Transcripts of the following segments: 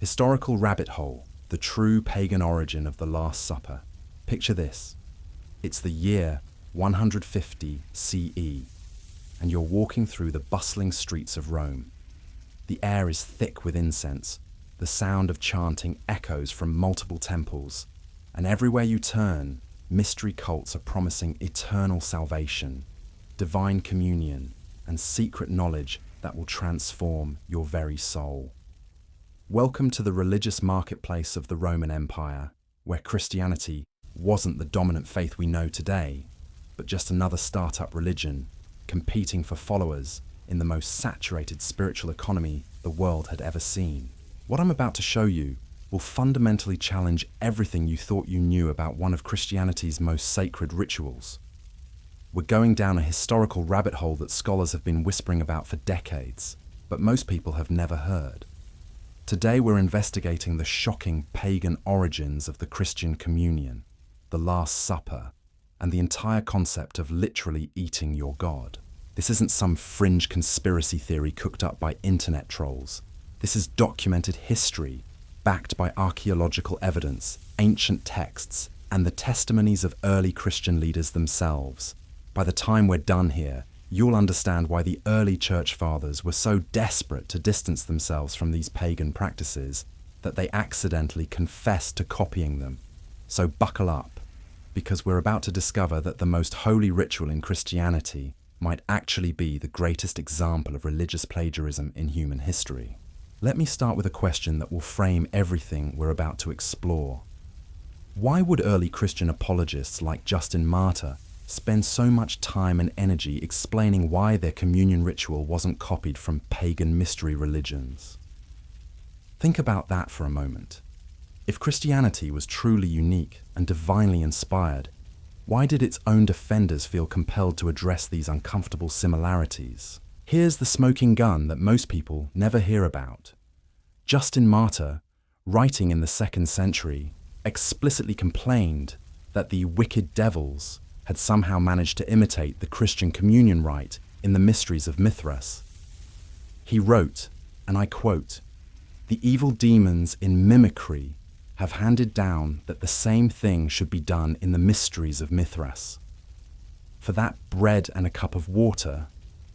Historical rabbit hole, the true pagan origin of the Last Supper. Picture this. It's the year 150 CE, and you're walking through the bustling streets of Rome. The air is thick with incense, the sound of chanting echoes from multiple temples, and everywhere you turn, mystery cults are promising eternal salvation, divine communion, and secret knowledge that will transform your very soul. Welcome to the religious marketplace of the Roman Empire, where Christianity wasn't the dominant faith we know today, but just another startup religion competing for followers in the most saturated spiritual economy the world had ever seen. What I'm about to show you will fundamentally challenge everything you thought you knew about one of Christianity's most sacred rituals. We're going down a historical rabbit hole that scholars have been whispering about for decades, but most people have never heard. Today we're investigating the shocking pagan origins of the Christian communion, the Last Supper, and the entire concept of literally eating your God. This isn't some fringe conspiracy theory cooked up by internet trolls. This is documented history, backed by archaeological evidence, ancient texts, and the testimonies of early Christian leaders themselves. By the time we're done here, you'll understand why the early church fathers were so desperate to distance themselves from these pagan practices that they accidentally confessed to copying them. So buckle up, because we're about to discover that the most holy ritual in Christianity might actually be the greatest example of religious plagiarism in human history. Let me start with a question that will frame everything we're about to explore. Why would early Christian apologists like Justin Martyr spend so much time and energy explaining why their communion ritual wasn't copied from pagan mystery religions? Think about that for a moment. If Christianity was truly unique and divinely inspired, why did its own defenders feel compelled to address these uncomfortable similarities? Here's the smoking gun that most people never hear about. Justin Martyr, writing in the 2nd century, explicitly complained that the wicked devils had somehow managed to imitate the Christian communion rite in the mysteries of Mithras. He wrote, and I quote, "The evil demons in mimicry have handed down that the same thing should be done in the mysteries of Mithras. For that bread and a cup of water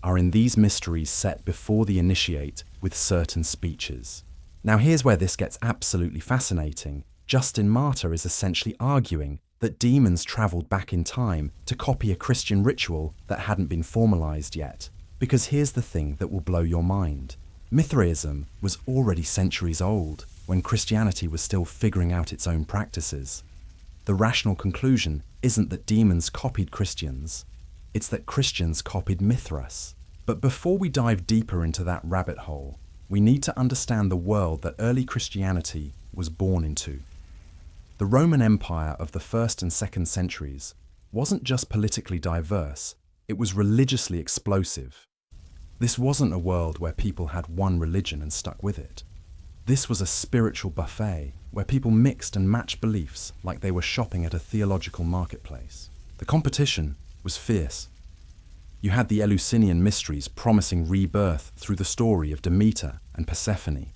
are in these mysteries set before the initiate with certain speeches." Now here's where this gets absolutely fascinating. Justin Martyr is essentially arguing that demons travelled back in time to copy a Christian ritual that hadn't been formalized yet. Because here's the thing that will blow your mind. Mithraism was already centuries old when Christianity was still figuring out its own practices. The rational conclusion isn't that demons copied Christians, it's that Christians copied Mithras. But before we dive deeper into that rabbit hole, we need to understand the world that early Christianity was born into. The Roman Empire of the 1st and 2nd centuries wasn't just politically diverse, it was religiously explosive. This wasn't a world where people had one religion and stuck with it. This was a spiritual buffet where people mixed and matched beliefs like they were shopping at a theological marketplace. The competition was fierce. You had the Eleusinian mysteries promising rebirth through the story of Demeter and Persephone.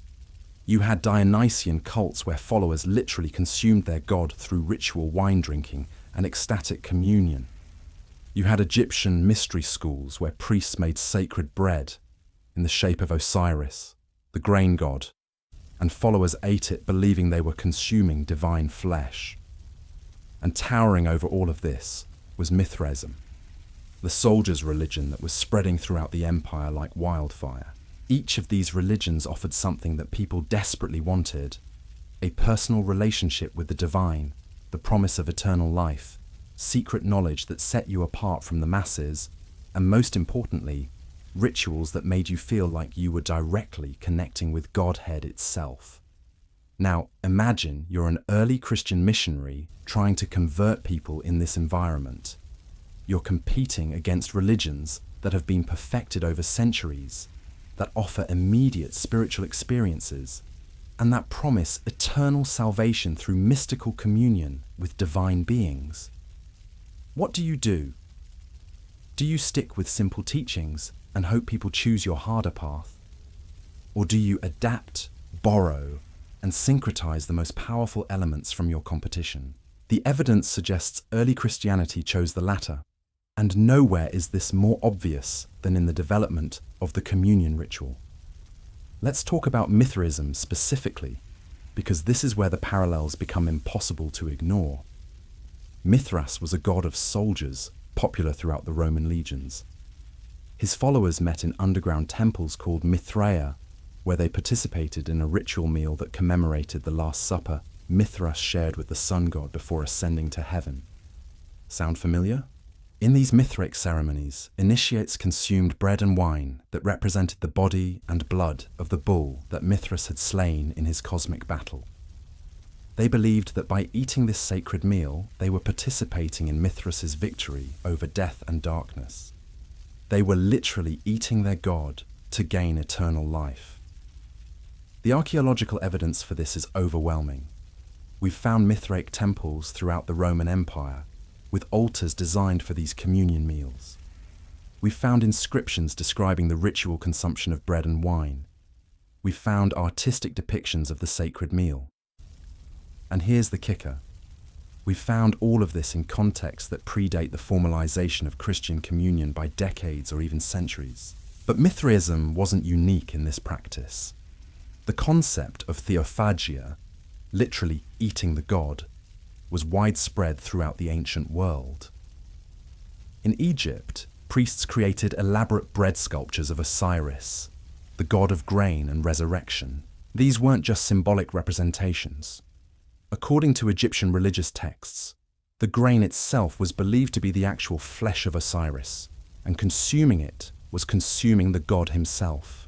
You had Dionysian cults where followers literally consumed their god through ritual wine drinking and ecstatic communion. You had Egyptian mystery schools where priests made sacred bread in the shape of Osiris, the grain god, and followers ate it believing they were consuming divine flesh. And towering over all of this was Mithraism, the soldiers' religion that was spreading throughout the empire like wildfire. Each of these religions offered something that people desperately wanted: a personal relationship with the divine, the promise of eternal life, secret knowledge that set you apart from the masses, and most importantly, rituals that made you feel like you were directly connecting with Godhead itself. Now, imagine you're an early Christian missionary trying to convert people in this environment. You're competing against religions that have been perfected over centuries, that offer immediate spiritual experiences, and that promise eternal salvation through mystical communion with divine beings. What do you do? Do you stick with simple teachings and hope people choose your harder path? Or do you adapt, borrow, and syncretize the most powerful elements from your competition. The evidence suggests early Christianity chose the latter, and nowhere is this more obvious than in the development of the communion ritual. Let's talk about Mithraism specifically, because this is where the parallels become impossible to ignore. Mithras was a god of soldiers, popular throughout the Roman legions. His followers met in underground temples called Mithraea, where they participated in a ritual meal that commemorated the Last Supper Mithras shared with the sun god before ascending to heaven. Sound familiar? In these Mithraic ceremonies, initiates consumed bread and wine that represented the body and blood of the bull that Mithras had slain in his cosmic battle. They believed that by eating this sacred meal, they were participating in Mithras's victory over death and darkness. They were literally eating their god to gain eternal life. The archaeological evidence for this is overwhelming. We've found Mithraic temples throughout the Roman Empire, with altars designed for these communion meals. We've found inscriptions describing the ritual consumption of bread and wine. We've found artistic depictions of the sacred meal. And here's the kicker. We've found all of this in contexts that predate the formalization of Christian communion by decades or even centuries. But Mithraism wasn't unique in this practice. The concept of Theophagy, literally eating the god, was widespread throughout the ancient world. In Egypt, priests created elaborate bread sculptures of Osiris, the god of grain and resurrection. These weren't just symbolic representations. According to Egyptian religious texts, the grain itself was believed to be the actual flesh of Osiris, and consuming it was consuming the god himself.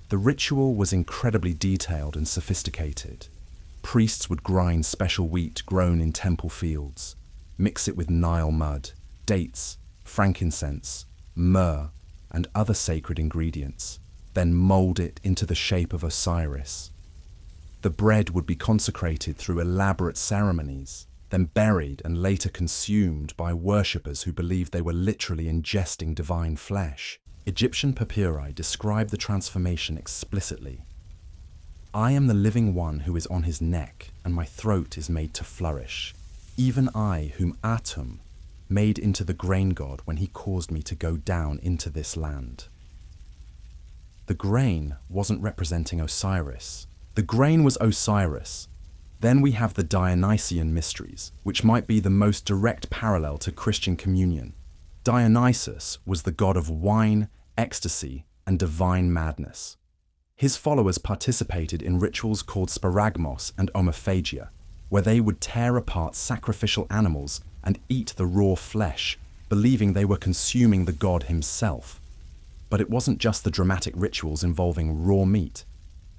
The ritual was incredibly detailed and sophisticated. Priests would grind special wheat grown in temple fields, mix it with Nile mud, dates, frankincense, myrrh, and other sacred ingredients, then mold it into the shape of Osiris. The bread would be consecrated through elaborate ceremonies, then buried and later consumed by worshippers who believed they were literally ingesting divine flesh. Egyptian papyri describe the transformation explicitly. I am the living one who is on his neck, and my throat is made to flourish. Even I, whom Atum made into the grain god when he caused me to go down into this land. The grain wasn't representing Osiris. The grain was Osiris. Then we have the Dionysian mysteries, which might be the most direct parallel to Christian communion. Dionysus was the god of wine, ecstasy, and divine madness. His followers participated in rituals called sparagmos and omophagia, where they would tear apart sacrificial animals and eat the raw flesh, believing they were consuming the god himself. But it wasn't just the dramatic rituals involving raw meat.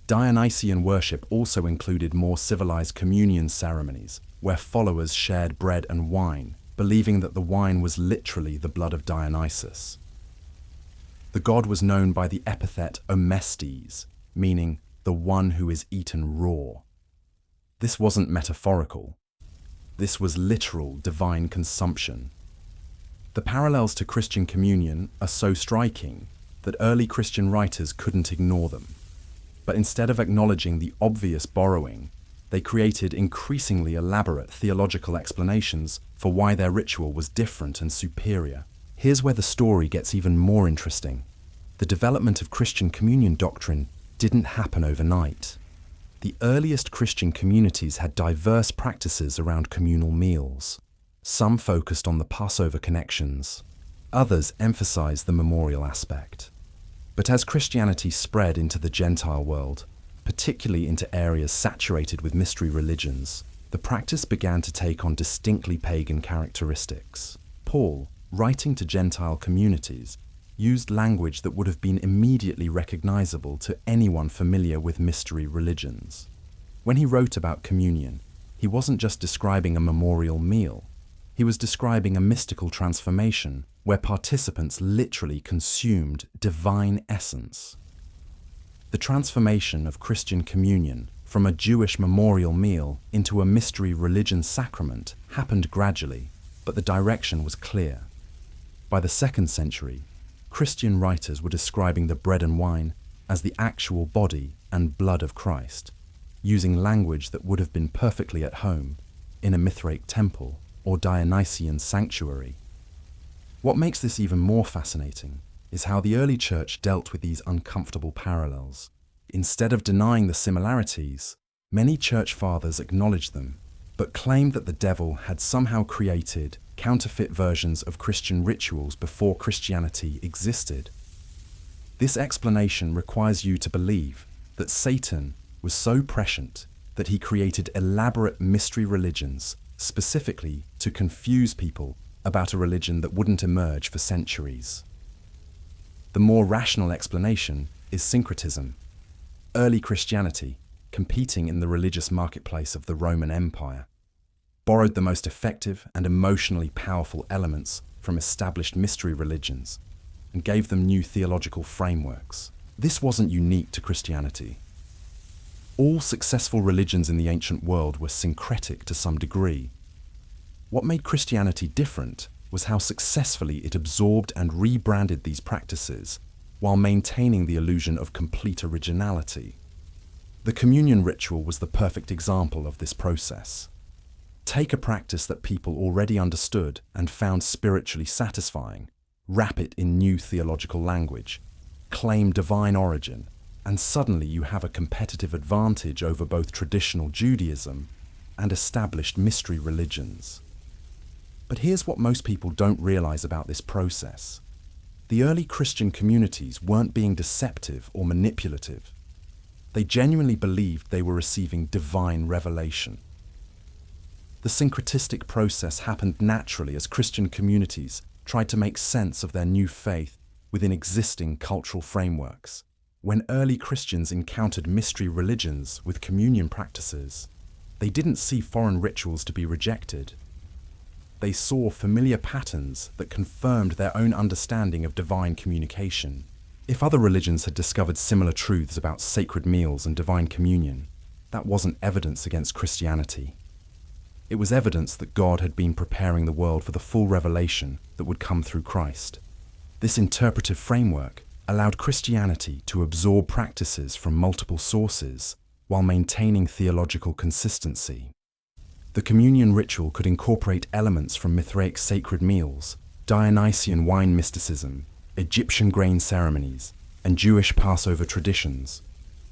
Dionysian worship also included more civilized communion ceremonies, where followers shared bread and wine, believing that the wine was literally the blood of Dionysus. The god was known by the epithet Omestes, meaning the one who is eaten raw. This wasn't metaphorical. This was literal divine consumption. The parallels to Christian communion are so striking that early Christian writers couldn't ignore them. But instead of acknowledging the obvious borrowing, they created increasingly elaborate theological explanations for why their ritual was different and superior. Here's where the story gets even more interesting. The development of Christian communion doctrine didn't happen overnight. The earliest Christian communities had diverse practices around communal meals. Some focused on the Passover connections. Others emphasized the memorial aspect. But as Christianity spread into the Gentile world, particularly into areas saturated with mystery religions, the practice began to take on distinctly pagan characteristics. Paul, writing to Gentile communities, used language that would have been immediately recognizable to anyone familiar with mystery religions. When he wrote about communion, he wasn't just describing a memorial meal. He was describing a mystical transformation where participants literally consumed divine essence. The transformation of Christian communion from a Jewish memorial meal into a mystery religion sacrament happened gradually, but the direction was clear. By the 2nd century, Christian writers were describing the bread and wine as the actual body and blood of Christ. using language that would have been perfectly at home in a Mithraic temple or Dionysian sanctuary. What makes this even more fascinating is how the early church dealt with these uncomfortable parallels. Instead of denying the similarities, many church fathers acknowledged them, but claimed that the devil had somehow created counterfeit versions of Christian rituals before Christianity existed. This explanation requires you to believe that Satan was so prescient that he created elaborate mystery religions specifically to confuse people about a religion that wouldn't emerge for centuries. The more rational explanation is syncretism, early Christianity, competing in the religious marketplace of the Roman Empire, borrowed the most effective and emotionally powerful elements from established mystery religions and gave them new theological frameworks. This wasn't unique to Christianity. All successful religions in the ancient world were syncretic to some degree. What made Christianity different was how successfully it absorbed and rebranded these practices while maintaining the illusion of complete originality. The communion ritual was the perfect example of this process. Take a practice that people already understood and found spiritually satisfying, wrap it in new theological language, claim divine origin, and suddenly you have a competitive advantage over both traditional Judaism and established mystery religions. But here's what most people don't realize about this process. The early Christian communities weren't being deceptive or manipulative. They genuinely believed they were receiving divine revelation. The syncretistic process happened naturally as Christian communities tried to make sense of their new faith within existing cultural frameworks. When early Christians encountered mystery religions with communion practices, they didn't see foreign rituals to be rejected. They saw familiar patterns that confirmed their own understanding of divine communication. If other religions had discovered similar truths about sacred meals and divine communion, that wasn't evidence against Christianity. It was evidence that God had been preparing the world for the full revelation that would come through Christ. This interpretive framework allowed Christianity to absorb practices from multiple sources while maintaining theological consistency. The communion ritual could incorporate elements from Mithraic sacred meals, Dionysian wine mysticism, Egyptian grain ceremonies, and Jewish Passover traditions,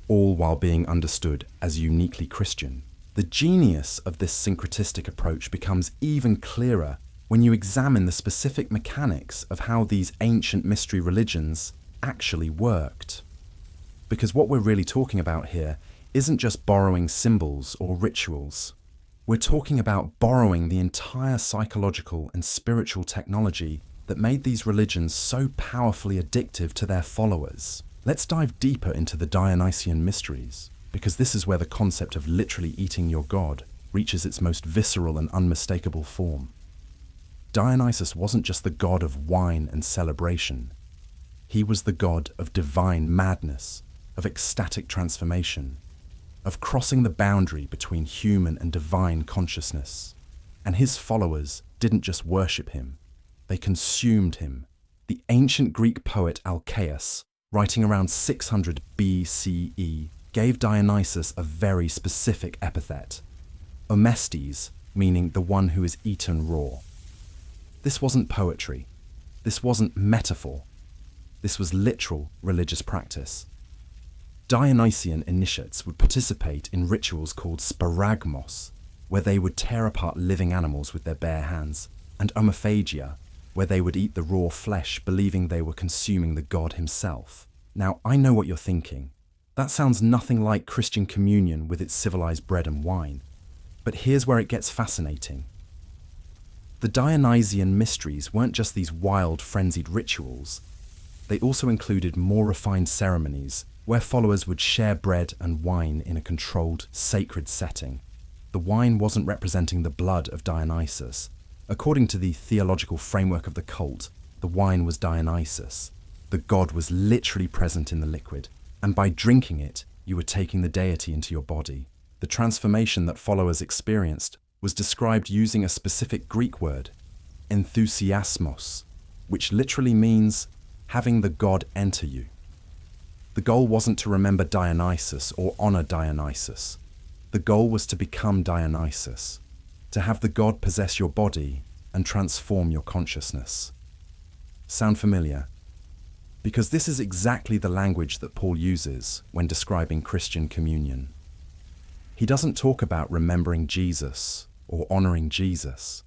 all while being understood as uniquely Christian. The genius of this syncretistic approach becomes even clearer when you examine the specific mechanics of how these ancient mystery religions actually worked. Because what we're really talking about here isn't just borrowing symbols or rituals. We're talking about borrowing the entire psychological and spiritual technology that made these religions so powerfully addictive to their followers. Let's dive deeper into the Dionysian mysteries, because this is where the concept of literally eating your god reaches its most visceral and unmistakable form. Dionysus wasn't just the god of wine and celebration. He was the god of divine madness, of ecstatic transformation, of crossing the boundary between human and divine consciousness. And his followers didn't just worship him, they consumed him. The ancient Greek poet Alcaeus, writing around 600 BCE, gave Dionysus a very specific epithet, omestes, meaning the one who is eaten raw. This wasn't poetry. This wasn't metaphor. This was literal religious practice. Dionysian initiates would participate in rituals called sparagmos, where they would tear apart living animals with their bare hands, and omophagia, where they would eat the raw flesh, believing they were consuming the god himself. Now, I know what you're thinking. That sounds nothing like Christian communion with its civilized bread and wine. But here's where it gets fascinating. The Dionysian mysteries weren't just these wild, frenzied rituals. They also included more refined ceremonies where followers would share bread and wine in a controlled, sacred setting. The wine wasn't representing the blood of Dionysus. According to the theological framework of the cult, the wine was Dionysus. The god was literally present in the liquid, and by drinking it, you were taking the deity into your body. The transformation that followers experienced was described using a specific Greek word, enthusiasmos, which literally means having the god enter you. The goal wasn't to remember Dionysus or honor Dionysus. The goal was to become Dionysus, to have the god possess your body and transform your consciousness. Sound familiar? Because this is exactly the language that Paul uses when describing Christian communion. He doesn't talk about remembering Jesus or honoring Jesus.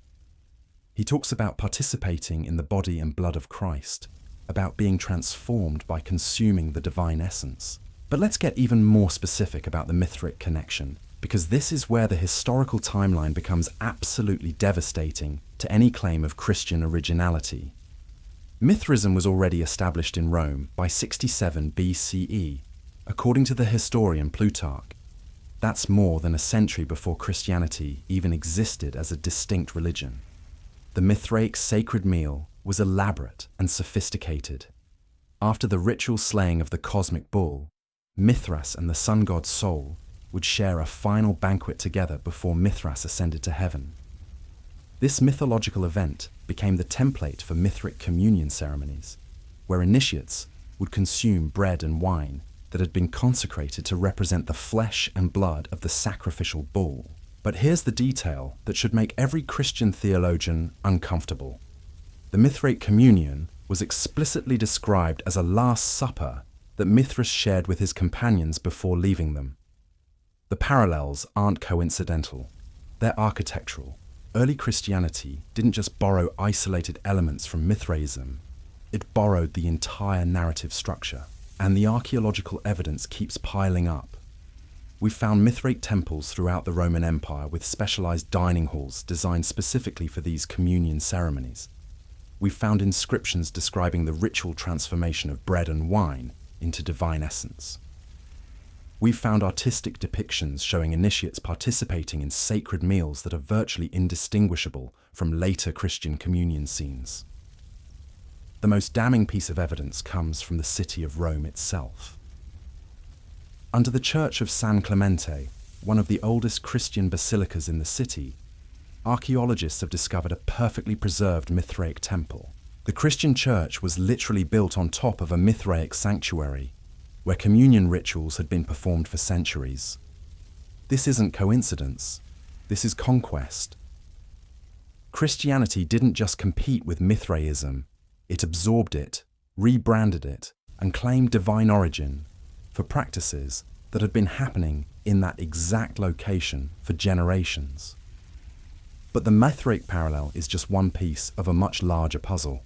He talks about participating in the body and blood of Christ, about being transformed by consuming the divine essence. But let's get even more specific about the Mithraic connection, because this is where the historical timeline becomes absolutely devastating to any claim of Christian originality. Mithraism was already established in Rome by 67 BCE, according to the historian Plutarch. That's more than a century before Christianity even existed as a distinct religion. The Mithraic sacred meal was elaborate and sophisticated. After the ritual slaying of the cosmic bull, Mithras and the sun god Sol would share a final banquet together before Mithras ascended to heaven. This mythological event became the template for Mithraic communion ceremonies, where initiates would consume bread and wine that had been consecrated to represent the flesh and blood of the sacrificial bull. But here's the detail that should make every Christian theologian uncomfortable. The Mithraic communion was explicitly described as a Last Supper that Mithras shared with his companions before leaving them. The parallels aren't coincidental, they're architectural. Early Christianity didn't just borrow isolated elements from Mithraism, it borrowed the entire narrative structure. And the archaeological evidence keeps piling up. We've found Mithraic temples throughout the Roman Empire with specialized dining halls designed specifically for these communion ceremonies. We've found inscriptions describing the ritual transformation of bread and wine into divine essence. We've found artistic depictions showing initiates participating in sacred meals that are virtually indistinguishable from later Christian communion scenes. The most damning piece of evidence comes from the city of Rome itself. Under the Church of San Clemente, one of the oldest Christian basilicas in the city, archaeologists have discovered a perfectly preserved Mithraic temple. The Christian church was literally built on top of a Mithraic sanctuary, where communion rituals had been performed for centuries. This isn't coincidence, this is conquest. Christianity didn't just compete with Mithraism, it absorbed it, rebranded it, and claimed divine origin for practices that had been happening in that exact location for generations. But the Mithraic parallel is just one piece of a much larger puzzle.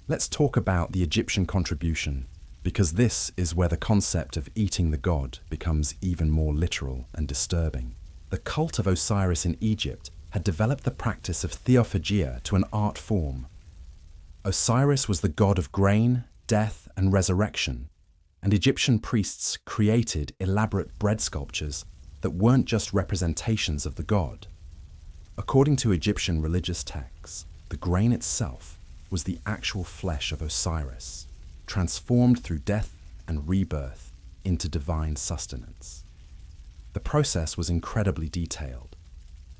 Let's talk about the Egyptian contribution, because this is where the concept of eating the god becomes even more literal and disturbing. The cult of Osiris in Egypt had developed the practice of Theophagy to an art form. Osiris was the god of grain, death, and resurrection, and Egyptian priests created elaborate bread sculptures that weren't just representations of the god. According to Egyptian religious texts, the grain itself was the actual flesh of Osiris, transformed through death and rebirth into divine sustenance. The process was incredibly detailed.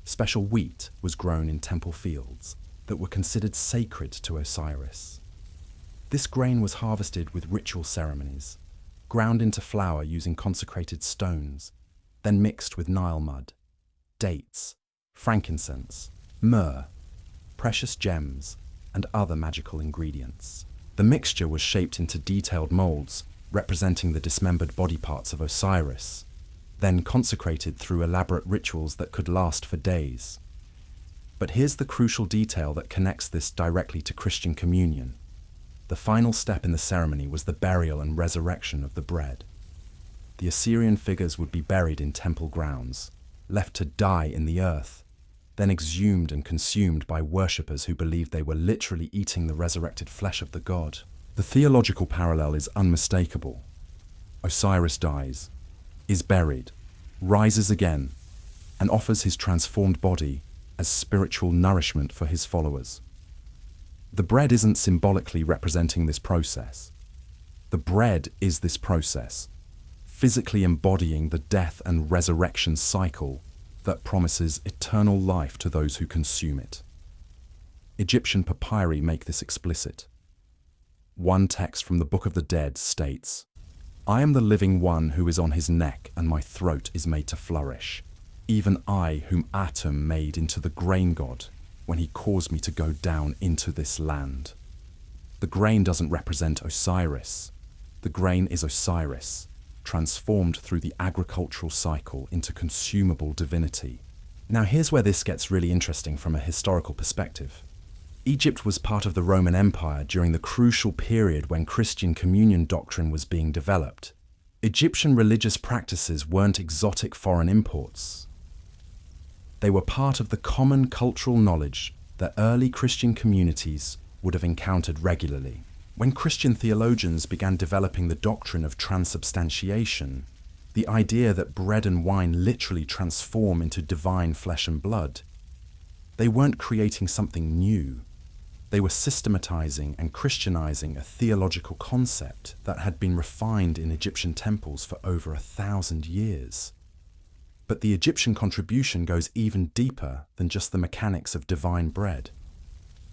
Special wheat was grown in temple fields that were considered sacred to Osiris. This grain was harvested with ritual ceremonies, ground into flour using consecrated stones, then mixed with Nile mud, dates, frankincense, myrrh, precious gems, and other magical ingredients. The mixture was shaped into detailed molds representing the dismembered body parts of Osiris, then consecrated through elaborate rituals that could last for days. But here's the crucial detail that connects this directly to Christian communion. The final step in the ceremony was the burial and resurrection of the bread. The Assyrian figures would be buried in temple grounds, left to die in the earth, then exhumed and consumed by worshippers who believed they were literally eating the resurrected flesh of the god. The theological parallel is unmistakable. Osiris dies, is buried, rises again, and offers his transformed body as spiritual nourishment for his followers. The bread isn't symbolically representing this process. The bread is this process, physically embodying the death and resurrection cycle that promises eternal life to those who consume it. Egyptian papyri make this explicit. One text from the Book of the Dead states, I am the living one who is on his neck, and my throat is made to flourish. Even I, whom Atum made into the grain god, when he caused me to go down into this land. The grain doesn't represent Osiris. The grain is Osiris, transformed through the agricultural cycle into consumable divinity. Now here's where this gets really interesting from a historical perspective. Egypt was part of the Roman Empire during the crucial period when Christian communion doctrine was being developed. Egyptian religious practices weren't exotic foreign imports. They were part of the common cultural knowledge that early Christian communities would have encountered regularly. When Christian theologians began developing the doctrine of transubstantiation, the idea that bread and wine literally transform into divine flesh and blood, they weren't creating something new. They were systematizing and Christianizing a theological concept that had been refined in Egyptian temples for over 1,000 years. But the Egyptian contribution goes even deeper than just the mechanics of divine bread.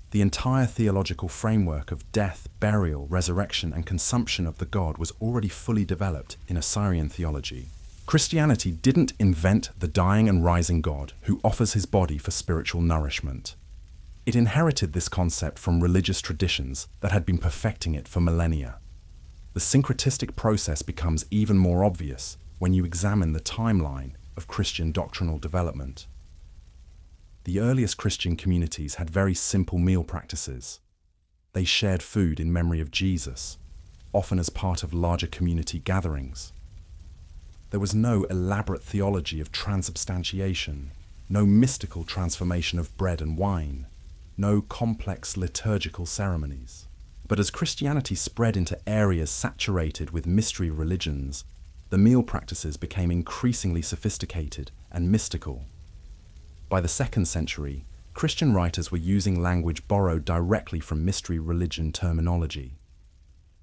The entire theological framework of death, burial, resurrection, and consumption of the god was already fully developed in Osirian theology. Christianity didn't invent the dying and rising God who offers his body for spiritual nourishment. It inherited this concept from religious traditions that had been perfecting it for millennia. The syncretistic process becomes even more obvious when you examine the timeline of Christian doctrinal development. The earliest Christian communities had very simple meal practices. They shared food in memory of Jesus, often as part of larger community gatherings. There was no elaborate theology of transubstantiation, no mystical transformation of bread and wine, no complex liturgical ceremonies. But as Christianity spread into areas saturated with mystery religions, the meal practices became increasingly sophisticated and mystical. By the 2nd century, Christian writers were using language borrowed directly from mystery religion terminology.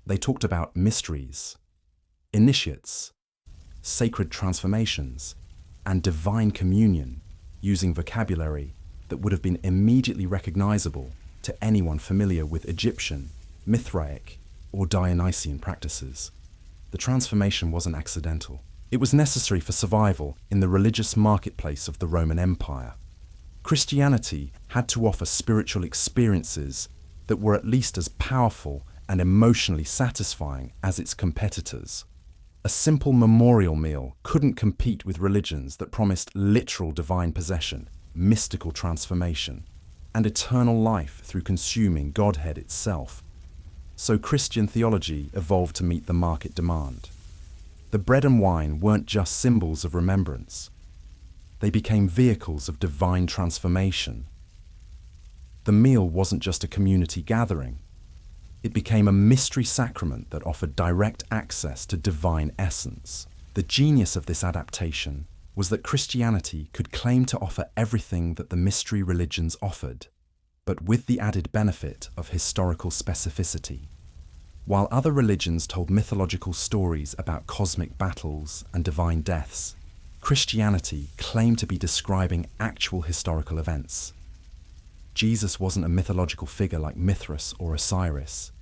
They talked about mysteries, initiates, sacred transformations, and divine communion, using vocabulary that would have been immediately recognizable to anyone familiar with Egyptian, Mithraic, or Dionysian practices. The transformation wasn't accidental. It was necessary for survival in the religious marketplace of the Roman Empire. Christianity had to offer spiritual experiences that were at least as powerful and emotionally satisfying as its competitors. A simple memorial meal couldn't compete with religions that promised literal divine possession, mystical transformation, and eternal life through consuming Godhead itself. So Christian theology evolved to meet the market demand. The bread and wine weren't just symbols of remembrance. They became vehicles of divine transformation. The meal wasn't just a community gathering. It became a mystery sacrament that offered direct access to divine essence. The genius of this adaptation was that Christianity could claim to offer everything that the mystery religions offered, but with the added benefit of historical specificity. While other religions told mythological stories about cosmic battles and divine deaths, Christianity claimed to be describing actual historical events. Jesus wasn't a mythological figure like Mithras or Osiris.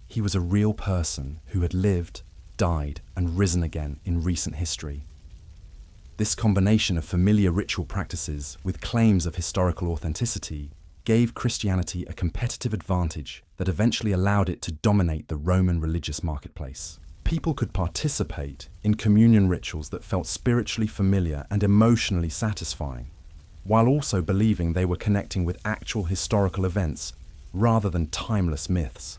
He was a real person who had lived, died, and risen again in recent history. This combination of familiar ritual practices with claims of historical authenticity gave Christianity a competitive advantage that eventually allowed it to dominate the Roman religious marketplace. People could participate in communion rituals that felt spiritually familiar and emotionally satisfying, while also believing they were connecting with actual historical events rather than timeless myths.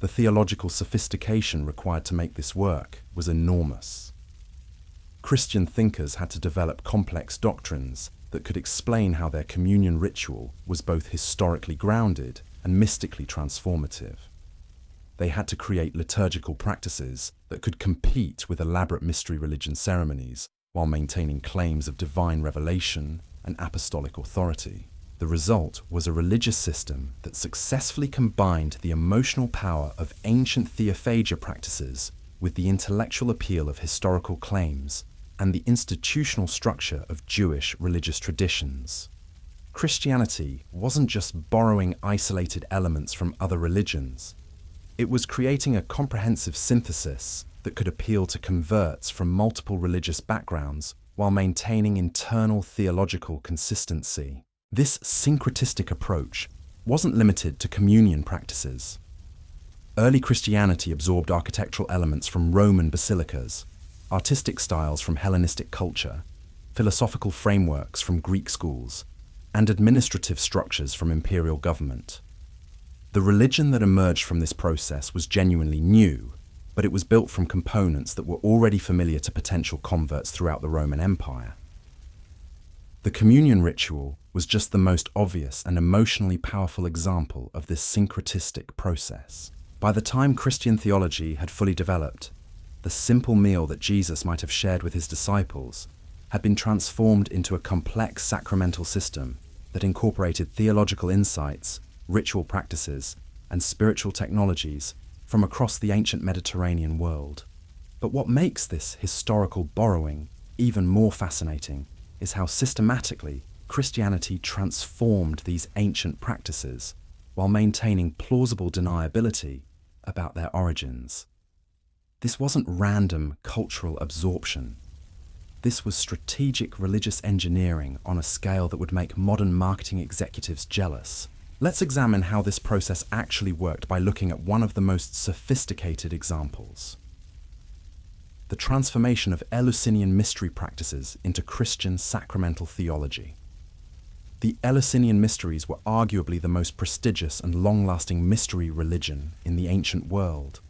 The theological sophistication required to make this work was enormous. Christian thinkers had to develop complex doctrines that could explain how their communion ritual was both historically grounded and mystically transformative. They had to create liturgical practices that could compete with elaborate mystery religion ceremonies while maintaining claims of divine revelation and apostolic authority. The result was a religious system that successfully combined the emotional power of ancient Theophagy practices with the intellectual appeal of historical claims and the institutional structure of Jewish religious traditions. Christianity wasn't just borrowing isolated elements from other religions. It was creating a comprehensive synthesis that could appeal to converts from multiple religious backgrounds while maintaining internal theological consistency. This syncretistic approach wasn't limited to communion practices. Early Christianity absorbed architectural elements from Roman basilicas, artistic styles from Hellenistic culture, philosophical frameworks from Greek schools, and administrative structures from imperial government. The religion that emerged from this process was genuinely new, but it was built from components that were already familiar to potential converts throughout the Roman Empire. The communion ritual was just the most obvious and emotionally powerful example of this syncretistic process. By the time Christian theology had fully developed, the simple meal that Jesus might have shared with his disciples had been transformed into a complex sacramental system that incorporated theological insights, ritual practices, and spiritual technologies from across the ancient Mediterranean world. But what makes this historical borrowing even more fascinating is how systematically Christianity transformed these ancient practices while maintaining plausible deniability about their origins. This wasn't random cultural absorption. This was strategic religious engineering on a scale that would make modern marketing executives jealous. Let's examine how this process actually worked by looking at one of the most sophisticated examples: the transformation of Eleusinian mystery practices into Christian sacramental theology. The Eleusinian mysteries were arguably the most prestigious and long-lasting mystery religion in the ancient world,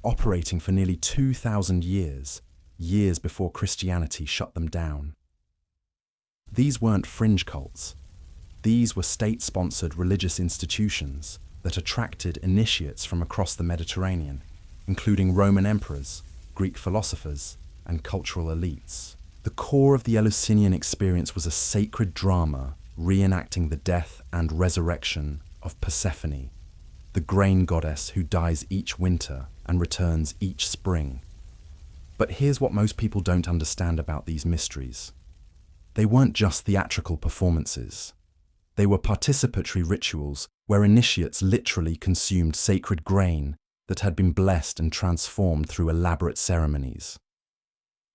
operating for nearly 2,000 years before Christianity shut them down. These weren't fringe cults. These were state-sponsored religious institutions that attracted initiates from across the Mediterranean, including Roman emperors, Greek philosophers, and cultural elites. The core of the Eleusinian experience was a sacred drama reenacting the death and resurrection of Persephone, the grain goddess who dies each winter and returns each spring. But here's what most people don't understand about these mysteries. They weren't just theatrical performances. They were participatory rituals where initiates literally consumed sacred grain that had been blessed and transformed through elaborate ceremonies.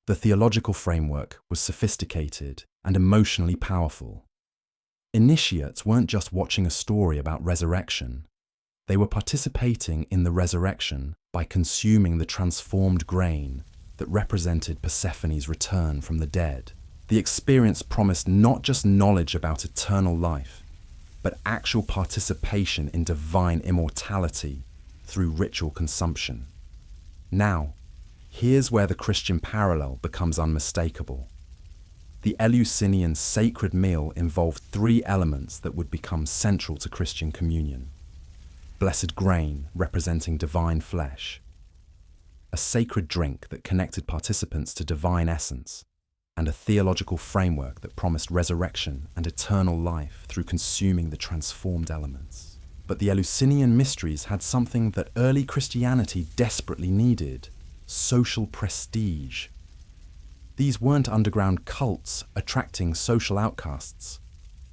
The theological framework was sophisticated and emotionally powerful. Initiates weren't just watching a story about resurrection. They were participating in the resurrection by consuming the transformed grain that represented Persephone's return from the dead. The experience promised not just knowledge about eternal life, but actual participation in divine immortality through ritual consumption. Now, here's where the Christian parallel becomes unmistakable. The Eleusinian sacred meal involved three elements that would become central to Christian communion: blessed grain representing divine flesh, a sacred drink that connected participants to divine essence, and a theological framework that promised resurrection and eternal life through consuming the transformed elements. But the Eleusinian mysteries had something that early Christianity desperately needed: social prestige. These weren't underground cults attracting social outcasts.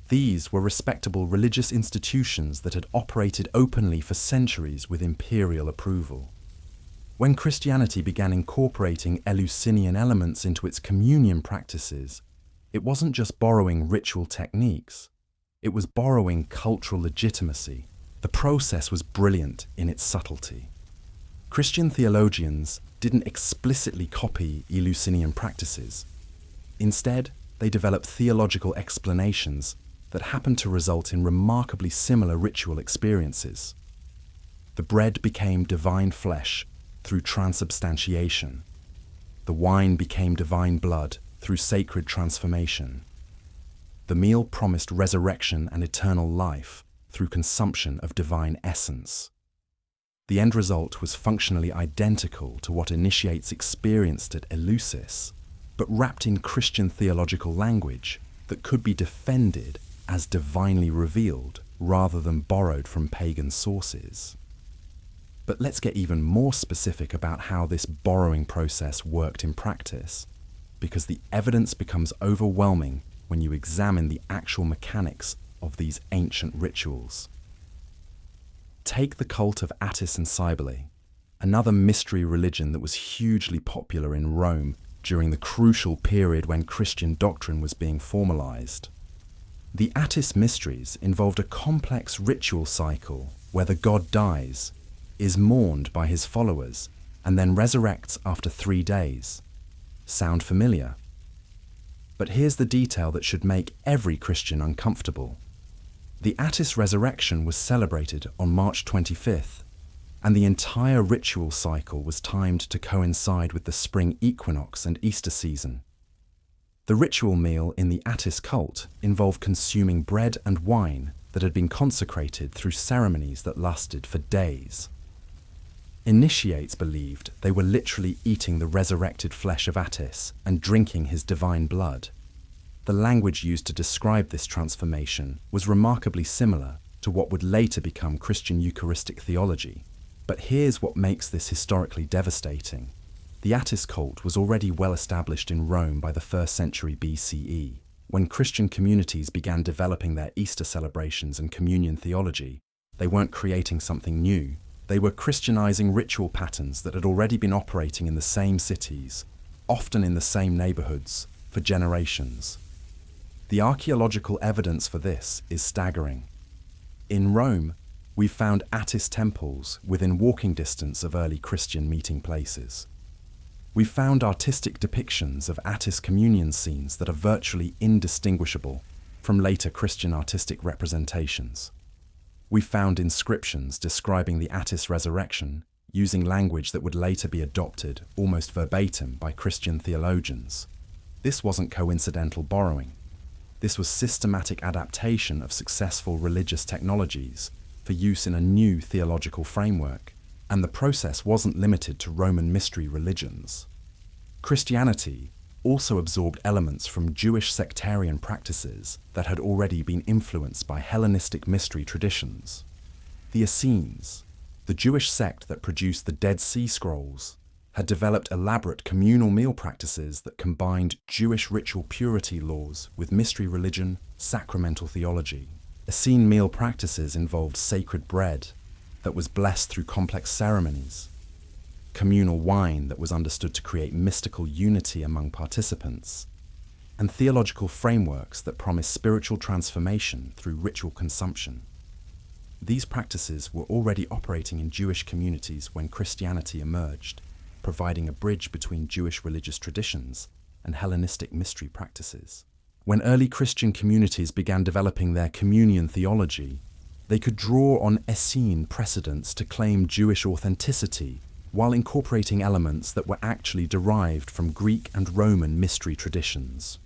These were respectable religious institutions that had operated openly for centuries with imperial approval. When Christianity began incorporating Eleusinian elements into its communion practices, it wasn't just borrowing ritual techniques, it was borrowing cultural legitimacy. The process was brilliant in its subtlety. Christian theologians didn't explicitly copy Eleusinian practices. Instead, they developed theological explanations that happened to result in remarkably similar ritual experiences. The bread became divine flesh through transubstantiation. The wine became divine blood through sacred transformation. The meal promised resurrection and eternal life through consumption of divine essence. The end result was functionally identical to what initiates experienced at Eleusis, but wrapped in Christian theological language that could be defended as divinely revealed rather than borrowed from pagan sources. But let's get even more specific about how this borrowing process worked in practice, because the evidence becomes overwhelming when you examine the actual mechanics of these ancient rituals. Take the cult of Attis and Cybele. another mystery religion that was hugely popular in Rome during the crucial period when Christian doctrine was being formalized. The Attis mysteries involved a complex ritual cycle where the god dies, is mourned by his followers, and then resurrects after 3 days. Sound familiar? But here's the detail that should make every Christian uncomfortable. The Attis resurrection was celebrated on March 25th, and the entire ritual cycle was timed to coincide with the spring equinox and Easter season. The ritual meal in the Attis cult involved consuming bread and wine that had been consecrated through ceremonies that lasted for days. Initiates believed they were literally eating the resurrected flesh of Attis and drinking his divine blood. The language used to describe this transformation was remarkably similar to what would later become Christian Eucharistic theology. But here's what makes this historically devastating. The Attis cult was already well established in Rome by the 1st century BCE. When Christian communities began developing their Easter celebrations and communion theology, they weren't creating something new. They were Christianizing ritual patterns that had already been operating in the same cities, often in the same neighborhoods, for generations. The archaeological evidence for this is staggering. In Rome, we found Attis temples within walking distance of early Christian meeting places. We found artistic depictions of Attis communion scenes that are virtually indistinguishable from later Christian artistic representations. We found inscriptions describing the Attis resurrection using language that would later be adopted almost verbatim by Christian theologians. This wasn't coincidental borrowing. This was systematic adaptation of successful religious technologies for use in a new theological framework, and the process wasn't limited to Roman mystery religions. Christianity also absorbed elements from Jewish sectarian practices that had already been influenced by Hellenistic mystery traditions. The Essenes, the Jewish sect that produced the Dead Sea Scrolls, had developed elaborate communal meal practices that combined Jewish ritual purity laws with mystery religion, sacramental theology. Essene meal practices involved sacred bread that was blessed through complex ceremonies, communal wine that was understood to create mystical unity among participants, and theological frameworks that promised spiritual transformation through ritual consumption. These practices were already operating in Jewish communities when Christianity emerged, providing a bridge between Jewish religious traditions and Hellenistic mystery practices. When early Christian communities began developing their communion theology, they could draw on Essene precedents to claim Jewish authenticity while incorporating elements that were actually derived from Greek and Roman mystery traditions.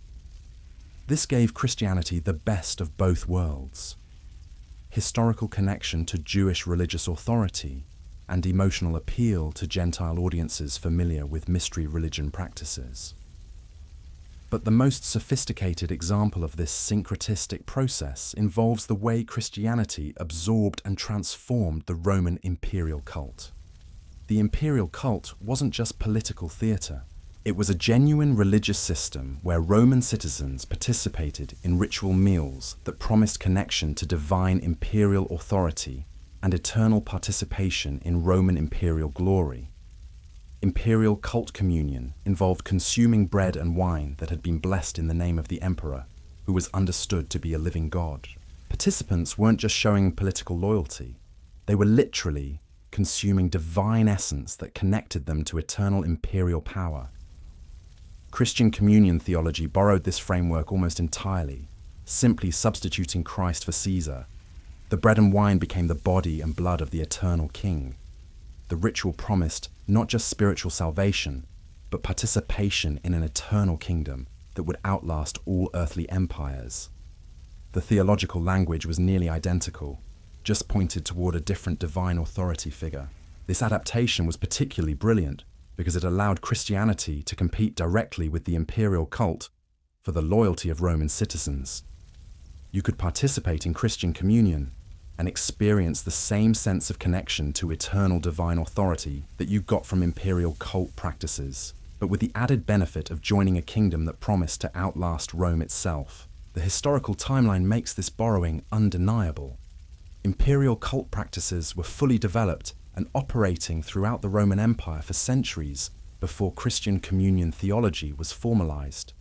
This gave Christianity the best of both worlds: historical connection to Jewish religious authority and emotional appeal to Gentile audiences familiar with mystery religion practices. But the most sophisticated example of this syncretistic process involves the way Christianity absorbed and transformed the Roman imperial cult. The imperial cult wasn't just political theatre. It was a genuine religious system where Roman citizens participated in ritual meals that promised connection to divine imperial authority and eternal participation in Roman imperial glory. Imperial cult communion involved consuming bread and wine that had been blessed in the name of the emperor, who was understood to be a living god. Participants weren't just showing political loyalty. They were literally consuming divine essence that connected them to eternal imperial power. Christian communion theology borrowed this framework almost entirely, simply substituting Christ for Caesar. The bread and wine became the body and blood of the eternal king. The ritual promised not just spiritual salvation, but participation in an eternal kingdom that would outlast all earthly empires. The theological language was nearly identical, just pointed toward a different divine authority figure. This adaptation was particularly brilliant because it allowed Christianity to compete directly with the imperial cult for the loyalty of Roman citizens. You could participate in Christian communion and experience the same sense of connection to eternal divine authority that you got from imperial cult practices, but with the added benefit of joining a kingdom that promised to outlast Rome itself. The historical timeline makes this borrowing undeniable. Imperial cult practices were fully developed and operating throughout the Roman Empire for centuries before Christian communion theology was formalized.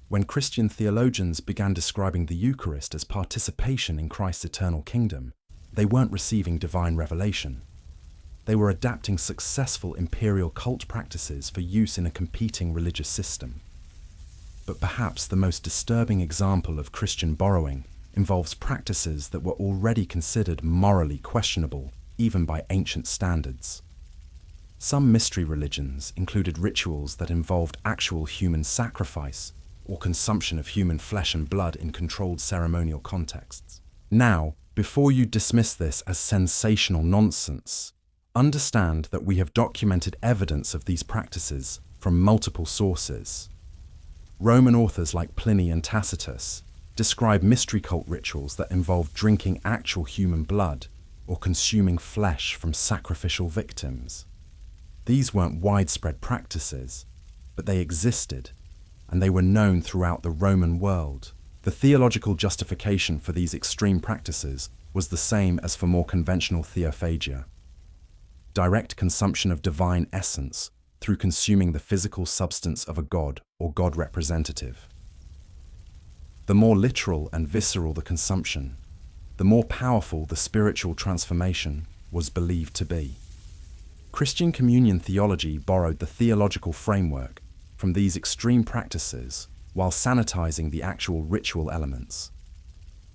When Christian theologians began describing the Eucharist as participation in Christ's eternal kingdom, they weren't receiving divine revelation. They were adapting successful imperial cult practices for use in a competing religious system. But perhaps the most disturbing example of Christian borrowing involves practices that were already considered morally questionable, even by ancient standards. Some mystery religions included rituals that involved actual human sacrifice or consumption of human flesh and blood in controlled ceremonial contexts. Now, before you dismiss this as sensational nonsense, understand that we have documented evidence of these practices from multiple sources. Roman authors like Pliny and Tacitus describe mystery cult rituals that involve drinking actual human blood or consuming flesh from sacrificial victims. These weren't widespread practices, but they existed, and they were known throughout the Roman world. The theological justification for these extreme practices was the same as for more conventional theophagy: direct consumption of divine essence through consuming the physical substance of a god or god representative. The more literal and visceral the consumption, the more powerful the spiritual transformation was believed to be. Christian communion theology borrowed the theological framework from these extreme practices while sanitizing the actual ritual elements.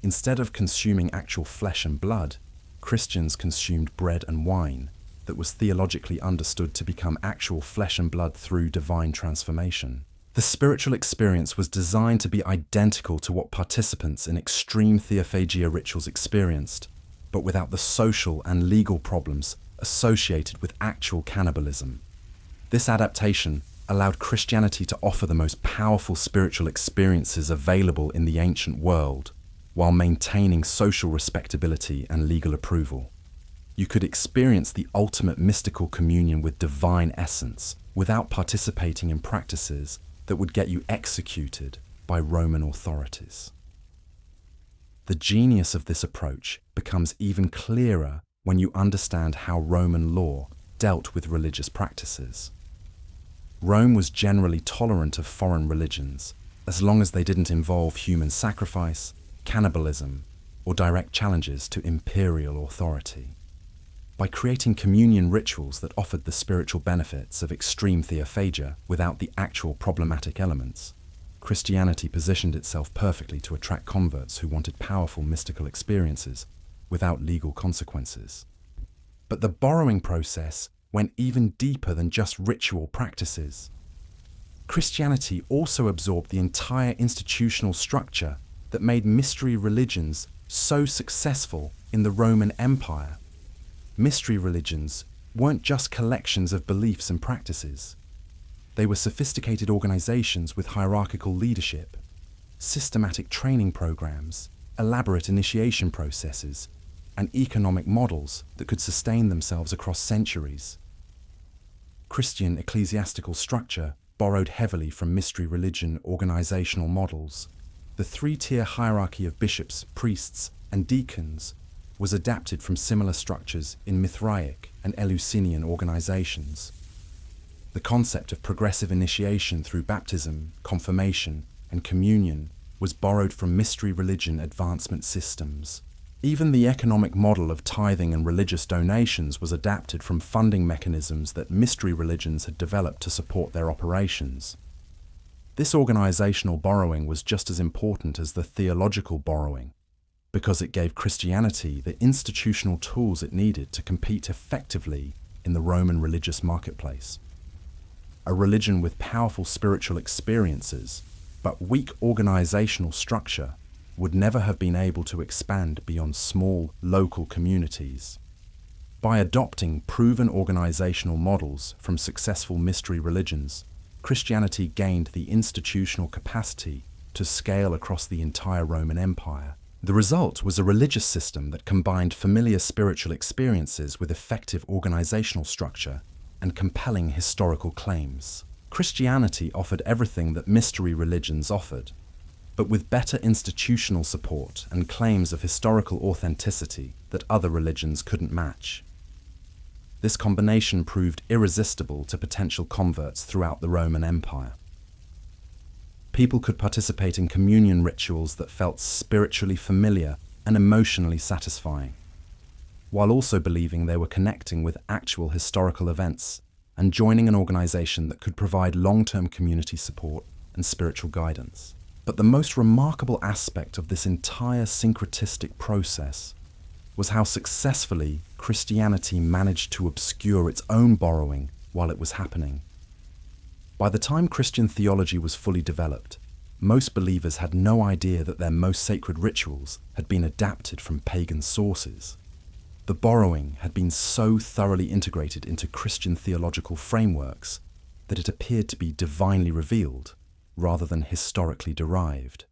Instead of consuming actual flesh and blood, Christians consumed bread and wine that was theologically understood to become actual flesh and blood through divine transformation. The spiritual experience was designed to be identical to what participants in extreme theophagia rituals experienced, but without the social and legal problems associated with actual cannibalism. This adaptation allowed Christianity to offer the most powerful spiritual experiences available in the ancient world, while maintaining social respectability and legal approval. You could experience the ultimate mystical communion with divine essence without participating in practices that would get you executed by Roman authorities. The genius of this approach becomes even clearer when you understand how Roman law dealt with religious practices. Rome was generally tolerant of foreign religions as long as they didn't involve human sacrifice, cannibalism, or direct challenges to imperial authority. By creating communion rituals that offered the spiritual benefits of extreme theophagia without the actual problematic elements, Christianity positioned itself perfectly to attract converts who wanted powerful mystical experiences without legal consequences. But the borrowing process went even deeper than just ritual practices. Christianity also absorbed the entire institutional structure that made mystery religions so successful in the Roman Empire. Mystery religions weren't just collections of beliefs and practices. They were sophisticated organizations with hierarchical leadership, systematic training programs, elaborate initiation processes, and economic models that could sustain themselves across centuries. Christian ecclesiastical structure borrowed heavily from mystery religion organizational models. The three-tier hierarchy of bishops, priests, and deacons was adapted from similar structures in Mithraic and Eleusinian organizations. The concept of progressive initiation through baptism, confirmation, and communion was borrowed from mystery religion advancement systems. Even the economic model of tithing and religious donations was adapted from funding mechanisms that mystery religions had developed to support their operations. This organizational borrowing was just as important as the theological borrowing, because it gave Christianity the institutional tools it needed to compete effectively in the Roman religious marketplace. A religion with powerful spiritual experiences, but weak organizational structure, would never have been able to expand beyond small, local communities. By adopting proven organizational models from successful mystery religions, Christianity gained the institutional capacity to scale across the entire Roman Empire. The result was a religious system that combined familiar spiritual experiences with effective organizational structure and compelling historical claims. Christianity offered everything that mystery religions offered, but with better institutional support and claims of historical authenticity that other religions couldn't match. This combination proved irresistible to potential converts throughout the Roman Empire. People could participate in communion rituals that felt spiritually familiar and emotionally satisfying, while also believing they were connecting with actual historical events and joining an organization that could provide long-term community support and spiritual guidance. But the most remarkable aspect of this entire syncretistic process was how successfully Christianity managed to obscure its own borrowing while it was happening. By the time Christian theology was fully developed, most believers had no idea that their most sacred rituals had been adapted from pagan sources. The borrowing had been so thoroughly integrated into Christian theological frameworks that it appeared to be divinely revealed rather than historically derived.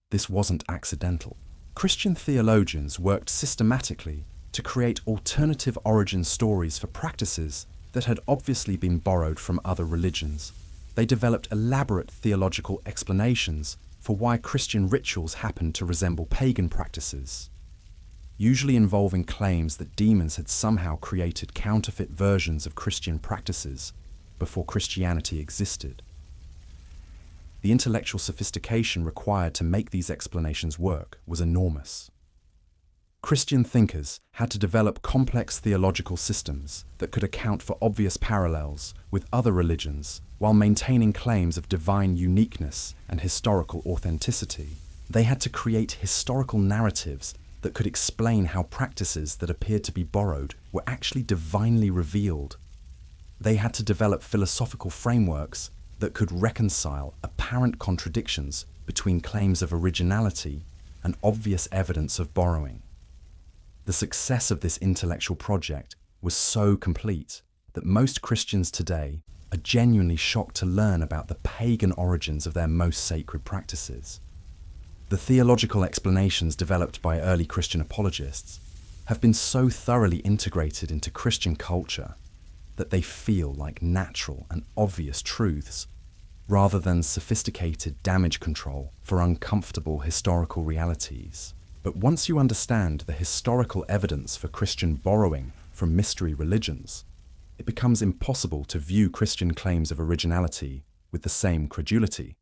This wasn't accidental. Christian theologians worked systematically to create alternative origin stories for practices that had obviously been borrowed from other religions. They developed elaborate theological explanations for why Christian rituals happened to resemble pagan practices, usually involving claims that demons had somehow created counterfeit versions of Christian practices before Christianity existed. The intellectual sophistication required to make these explanations work was enormous. Christian thinkers had to develop complex theological systems that could account for obvious parallels with other religions while maintaining claims of divine uniqueness and historical authenticity. They had to create historical narratives that could explain how practices that appeared to be borrowed were actually divinely revealed. They had to develop philosophical frameworks that could reconcile apparent contradictions between claims of originality and obvious evidence of borrowing. The success of this intellectual project was so complete that most Christians today are genuinely shocked to learn about the pagan origins of their most sacred practices. The theological explanations developed by early Christian apologists have been so thoroughly integrated into Christian culture that they feel like natural and obvious truths, rather than sophisticated damage control for uncomfortable historical realities. But once you understand the historical evidence for Christian borrowing from mystery religions, it becomes impossible to view Christian claims of originality with the same credulity.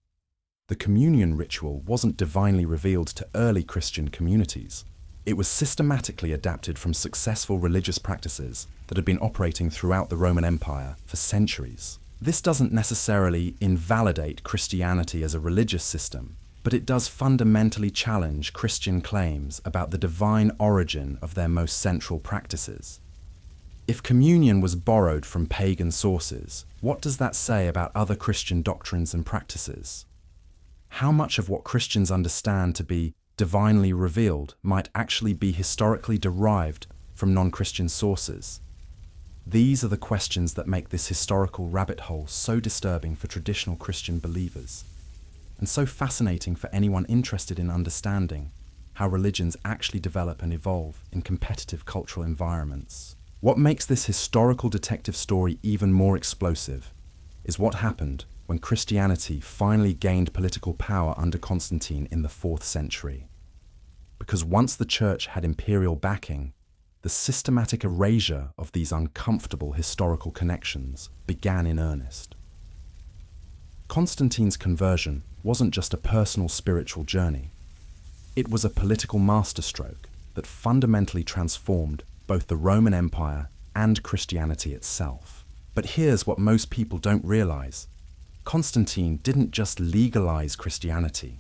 The communion ritual wasn't divinely revealed to early Christian communities. It was systematically adapted from successful religious practices that had been operating throughout the Roman Empire for centuries. This doesn't necessarily invalidate Christianity as a religious system, but it does fundamentally challenge Christian claims about the divine origin of their most central practices. If communion was borrowed from pagan sources, what does that say about other Christian doctrines and practices? How much of what Christians understand to be divinely revealed might actually be historically derived from non-Christian sources? These are the questions that make this historical rabbit hole so disturbing for traditional Christian believers, and so fascinating for anyone interested in understanding how religions actually develop and evolve in competitive cultural environments. What makes this historical detective story even more explosive is what happened when Christianity finally gained political power under Constantine in the 4th century. Because once the church had imperial backing, the systematic erasure of these uncomfortable historical connections began in earnest. Constantine's conversion wasn't just a personal spiritual journey. It was a political masterstroke that fundamentally transformed both the Roman Empire and Christianity itself. But here's what most people don't realize. Constantine didn't just legalize Christianity.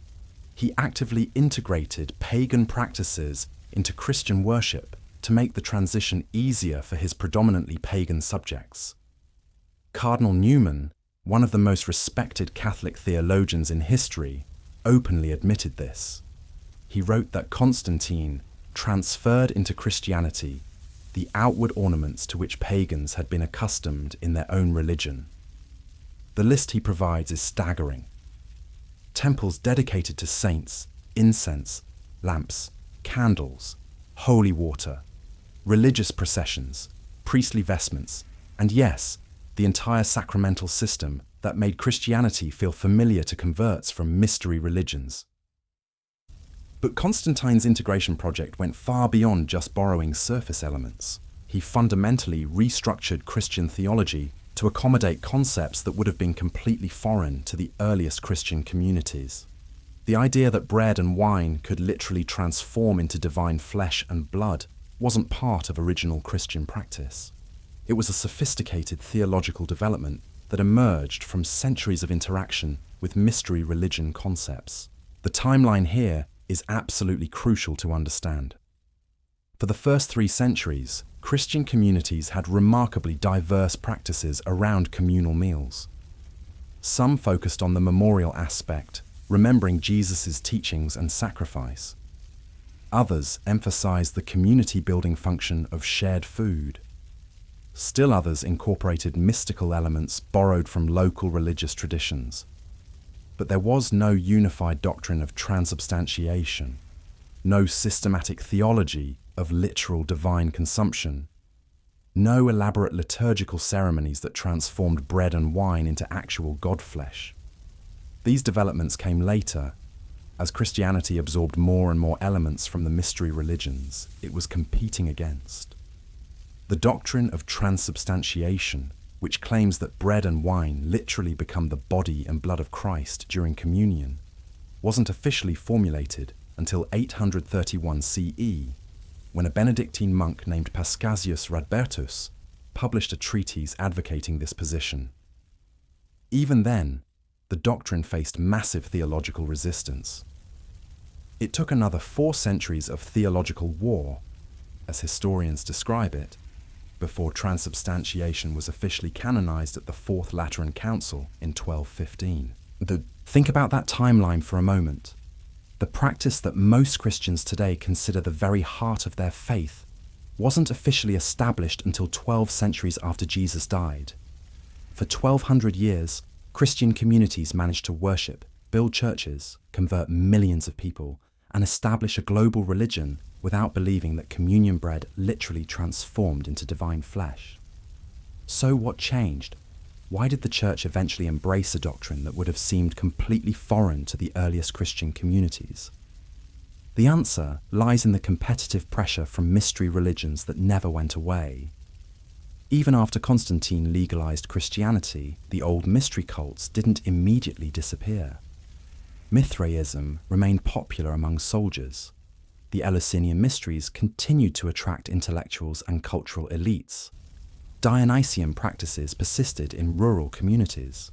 He actively integrated pagan practices into Christian worship to make the transition easier for his predominantly pagan subjects. Cardinal Newman, one of the most respected Catholic theologians in history, openly admitted this. He wrote that Constantine transferred into Christianity the outward ornaments to which pagans had been accustomed in their own religion. The list he provides is staggering. Temples dedicated to saints, incense, lamps, candles, holy water, religious processions, priestly vestments, and yes, the entire sacramental system that made Christianity feel familiar to converts from mystery religions. But Constantine's integration project went far beyond just borrowing surface elements. He he fundamentally restructured Christian theology to accommodate concepts that would have been completely foreign to the earliest Christian communities. The idea that bread and wine could literally transform into divine flesh and blood wasn't part of original Christian practice. It was a sophisticated theological development that emerged from centuries of interaction with mystery religion concepts. The timeline here is absolutely crucial to understand. For the first 3 centuries, Christian communities had remarkably diverse practices around communal meals. Some focused on the memorial aspect, remembering Jesus' teachings and sacrifice. Others emphasized the community-building function of shared food. Still others incorporated mystical elements borrowed from local religious traditions. But there was no unified doctrine of transubstantiation, no systematic theology of literal divine consumption, no elaborate liturgical ceremonies that transformed bread and wine into actual God-flesh. These developments came later, as Christianity absorbed more and more elements from the mystery religions it was competing against. The doctrine of transubstantiation, which claims that bread and wine literally become the body and blood of Christ during communion, wasn't officially formulated until 831 CE, when a Benedictine monk named Paschasius Radbertus published a treatise advocating this position. Even then, the doctrine faced massive theological resistance. It took another 4 centuries of theological war, as historians describe it, before transubstantiation was officially canonized at the Fourth Lateran Council in 1215. Think about that timeline for a moment. The practice that most Christians today consider the very heart of their faith wasn't officially established until 12 centuries after Jesus died. For 1200 years, Christian communities managed to worship, build churches, convert millions of people, and establish a global religion without believing that communion bread literally transformed into divine flesh. So what changed? Why did the church eventually embrace a doctrine that would have seemed completely foreign to the earliest Christian communities? The answer lies in the competitive pressure from mystery religions that never went away. Even after Constantine legalized Christianity, the old mystery cults didn't immediately disappear. Mithraism remained popular among soldiers. The Eleusinian mysteries continued to attract intellectuals and cultural elites. Dionysian practices persisted in rural communities.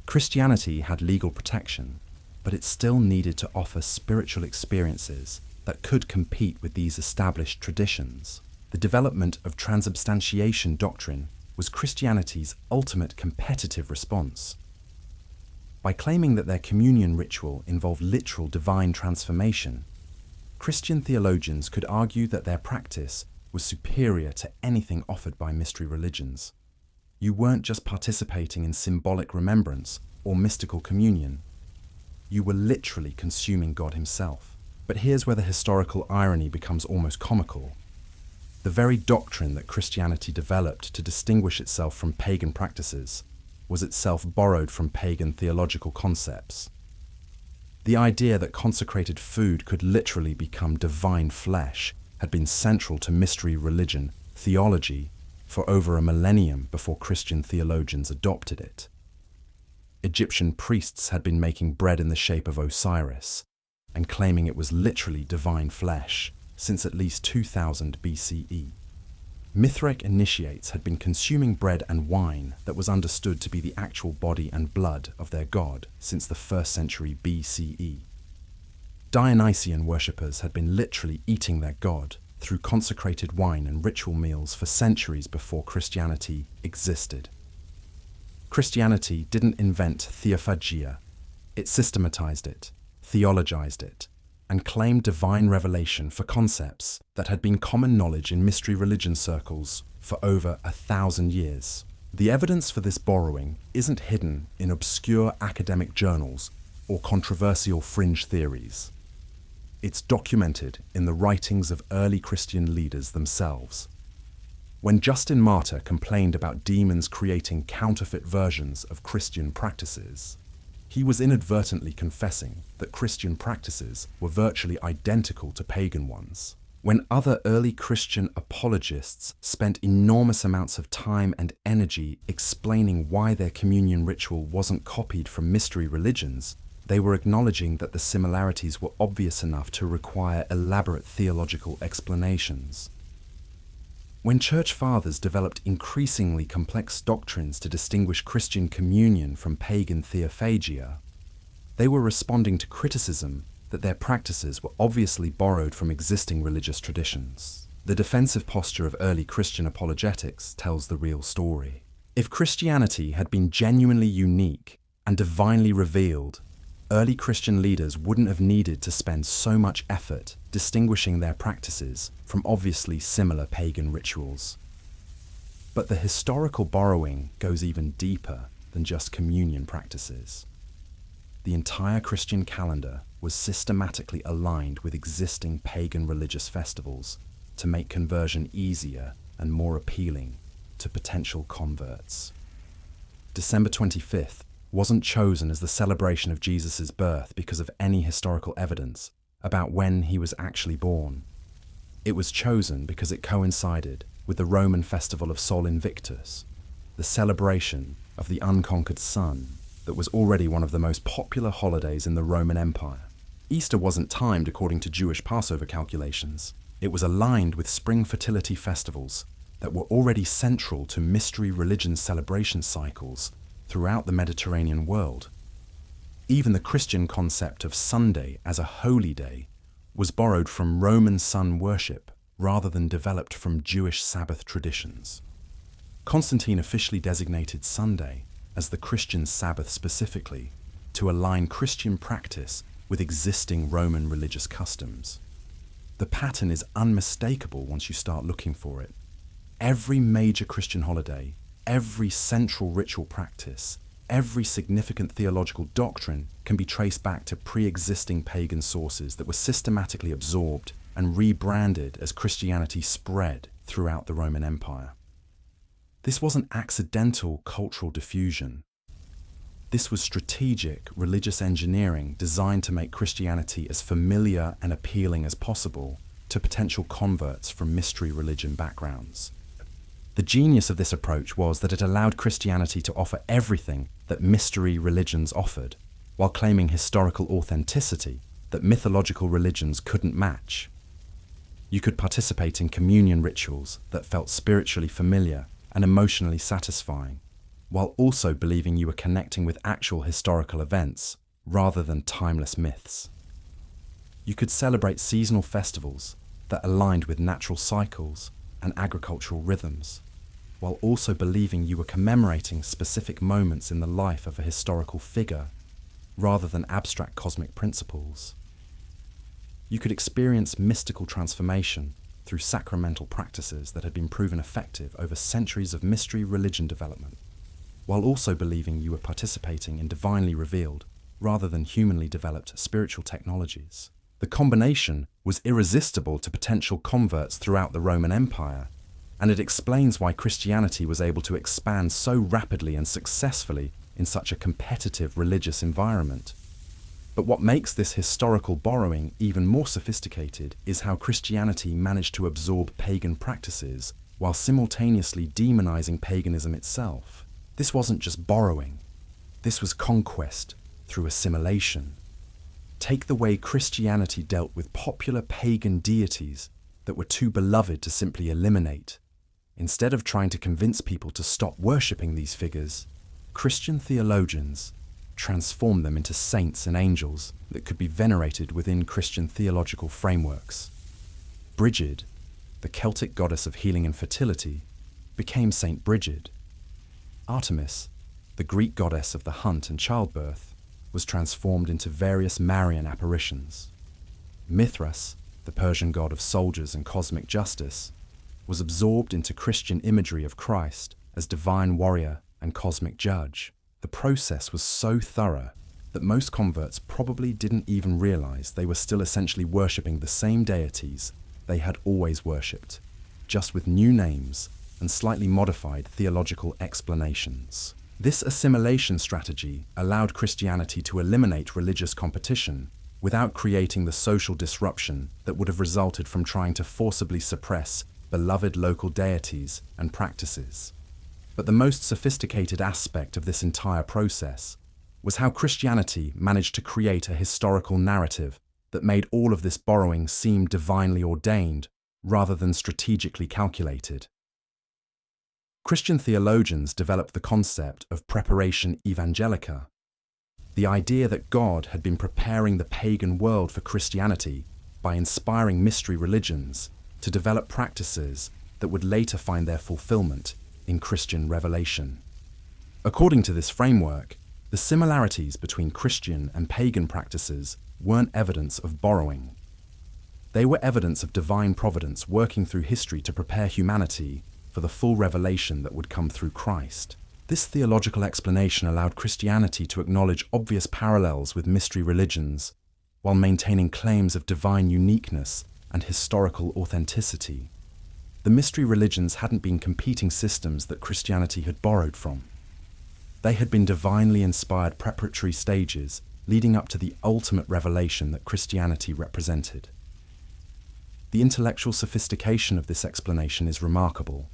Christianity had legal protection, but it still needed to offer spiritual experiences that could compete with these established traditions. The development of transubstantiation doctrine was Christianity's ultimate competitive response. By claiming that their communion ritual involved literal divine transformation, Christian theologians could argue that their practice was superior to anything offered by mystery religions. You weren't just participating in symbolic remembrance or mystical communion. You were literally consuming God himself. But here's where the historical irony becomes almost comical. The very doctrine that Christianity developed to distinguish itself from pagan practices was itself borrowed from pagan theological concepts. The idea that consecrated food could literally become divine flesh had been central to mystery religion theology for over a millennium before Christian theologians adopted it. Egyptian priests had been making bread in the shape of Osiris and claiming it was literally divine flesh since at least 2000 BCE. Mithraic initiates had been consuming bread and wine that was understood to be the actual body and blood of their god since the 1st century BCE. Dionysian worshippers had been literally eating their god through consecrated wine and ritual meals for centuries before Christianity existed. Christianity didn't invent Theophagy. It systematized it, theologized it, and claimed divine revelation for concepts that had been common knowledge in mystery religion circles for over 1,000 years. The evidence for this borrowing isn't hidden in obscure academic journals or controversial fringe theories. It's documented in the writings of early Christian leaders themselves. When Justin Martyr complained about demons creating counterfeit versions of Christian practices, he was inadvertently confessing that Christian practices were virtually identical to pagan ones. When other early Christian apologists spent enormous amounts of time and energy explaining why their communion ritual wasn't copied from mystery religions, they were acknowledging that the similarities were obvious enough to require elaborate theological explanations. When Church Fathers developed increasingly complex doctrines to distinguish Christian communion from pagan Theophagia, they were responding to criticism that their practices were obviously borrowed from existing religious traditions. The defensive posture of early Christian apologetics tells the real story. If Christianity had been genuinely unique and divinely revealed, early Christian leaders wouldn't have needed to spend so much effort distinguishing their practices from obviously similar pagan rituals. But the historical borrowing goes even deeper than just communion practices. The entire Christian calendar was systematically aligned with existing pagan religious festivals to make conversion easier and more appealing to potential converts. December 25th wasn't chosen as the celebration of Jesus' birth because of any historical evidence about when he was actually born. It was chosen because it coincided with the Roman festival of Sol Invictus, the celebration of the unconquered sun that was already one of the most popular holidays in the Roman Empire. Easter wasn't timed according to Jewish Passover calculations. It was aligned with spring fertility festivals that were already central to mystery religion celebration cycles throughout the Mediterranean world. Even the Christian concept of Sunday as a holy day was borrowed from Roman sun worship rather than developed from Jewish Sabbath traditions. Constantine officially designated Sunday as the Christian Sabbath specifically to align Christian practice with existing Roman religious customs. The pattern is unmistakable once you start looking for it. Every major Christian holiday, every central ritual practice, every significant theological doctrine can be traced back to pre-existing pagan sources that were systematically absorbed and rebranded as Christianity spread throughout the Roman Empire. This wasn't accidental cultural diffusion. This was strategic religious engineering designed to make Christianity as familiar and appealing as possible to potential converts from mystery religion backgrounds. The genius of this approach was that it allowed Christianity to offer everything that mystery religions offered, while claiming historical authenticity that mythological religions couldn't match. You could participate in communion rituals that felt spiritually familiar and emotionally satisfying, while also believing you were connecting with actual historical events rather than timeless myths. You could celebrate seasonal festivals that aligned with natural cycles and agricultural rhythms, while also believing you were commemorating specific moments in the life of a historical figure rather than abstract cosmic principles. You could experience mystical transformation through sacramental practices that had been proven effective over centuries of mystery religion development, while also believing you were participating in divinely revealed, rather than humanly developed spiritual technologies. The combination was irresistible to potential converts throughout the Roman Empire, and it explains why Christianity was able to expand so rapidly and successfully in such a competitive religious environment. But what makes this historical borrowing even more sophisticated is how Christianity managed to absorb pagan practices while simultaneously demonizing paganism itself. This wasn't just borrowing, this was conquest through assimilation. Take the way Christianity dealt with popular pagan deities that were too beloved to simply eliminate. Instead of trying to convince people to stop worshipping these figures, Christian theologians transformed them into saints and angels that could be venerated within Christian theological frameworks. Brigid, the Celtic goddess of healing and fertility, became Saint Brigid. Artemis, the Greek goddess of the hunt and childbirth, was transformed into various Marian apparitions. Mithras, the Persian god of soldiers and cosmic justice, was absorbed into Christian imagery of Christ as divine warrior and cosmic judge. The process was so thorough that most converts probably didn't even realize they were still essentially worshipping the same deities they had always worshipped, just with new names and slightly modified theological explanations. This assimilation strategy allowed Christianity to eliminate religious competition without creating the social disruption that would have resulted from trying to forcibly suppress beloved local deities and practices. But the most sophisticated aspect of this entire process was how Christianity managed to create a historical narrative that made all of this borrowing seem divinely ordained rather than strategically calculated. Christian theologians developed the concept of preparation evangelica, the idea that God had been preparing the pagan world for Christianity by inspiring mystery religions to develop practices that would later find their fulfillment in Christian revelation. According to this framework, the similarities between Christian and pagan practices weren't evidence of borrowing. They were evidence of divine providence working through history to prepare humanity for the full revelation that would come through Christ. This theological explanation allowed Christianity to acknowledge obvious parallels with mystery religions while maintaining claims of divine uniqueness and historical authenticity. The mystery religions hadn't been competing systems that Christianity had borrowed from. They had been divinely inspired preparatory stages leading up to the ultimate revelation that Christianity represented. The intellectual sophistication of this explanation is remarkable,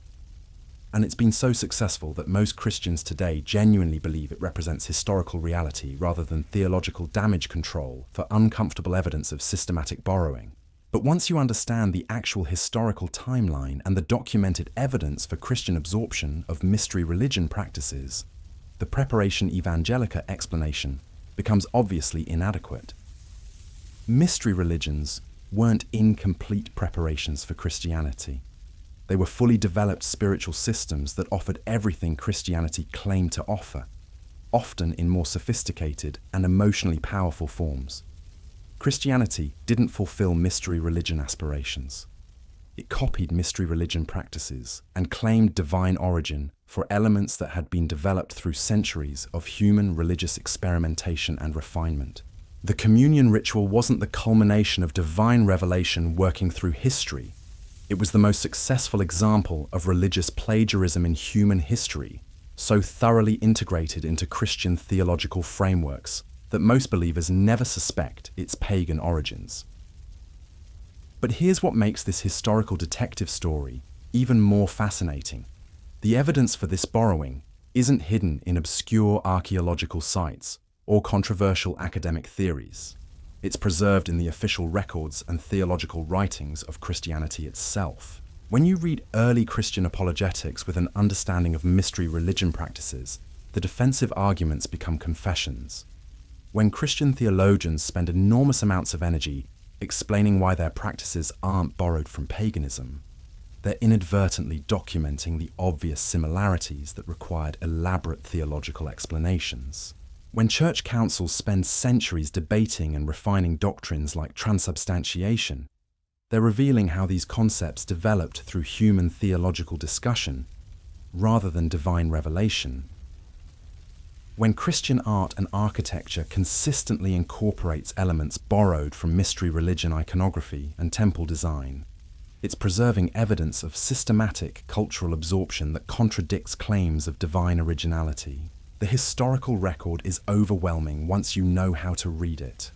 and it's been so successful that most Christians today genuinely believe it represents historical reality rather than theological damage control for uncomfortable evidence of systematic borrowing. But once you understand the actual historical timeline and the documented evidence for Christian absorption of mystery religion practices, the preparation evangelica explanation becomes obviously inadequate. Mystery religions weren't incomplete preparations for Christianity. They were fully developed spiritual systems that offered everything Christianity claimed to offer, often in more sophisticated and emotionally powerful forms. Christianity didn't fulfill mystery religion aspirations. It copied mystery religion practices and claimed divine origin for elements that had been developed through centuries of human religious experimentation and refinement. The communion ritual wasn't the culmination of divine revelation working through history. It was the most successful example of religious plagiarism in human history, so thoroughly integrated into Christian theological frameworks that most believers never suspect its pagan origins. But here's what makes this historical detective story even more fascinating. The evidence for this borrowing isn't hidden in obscure archaeological sites or controversial academic theories. It's preserved in the official records and theological writings of Christianity itself. When you read early Christian apologetics with an understanding of mystery religion practices, the defensive arguments become confessions. When Christian theologians spend enormous amounts of energy explaining why their practices aren't borrowed from paganism, they're inadvertently documenting the obvious similarities that required elaborate theological explanations. When church councils spend centuries debating and refining doctrines like transubstantiation, they're revealing how these concepts developed through human theological discussion rather than divine revelation. When Christian art and architecture consistently incorporates elements borrowed from mystery religion iconography and temple design, it's preserving evidence of systematic cultural absorption that contradicts claims of divine originality. The historical record is overwhelming once you know how to read it.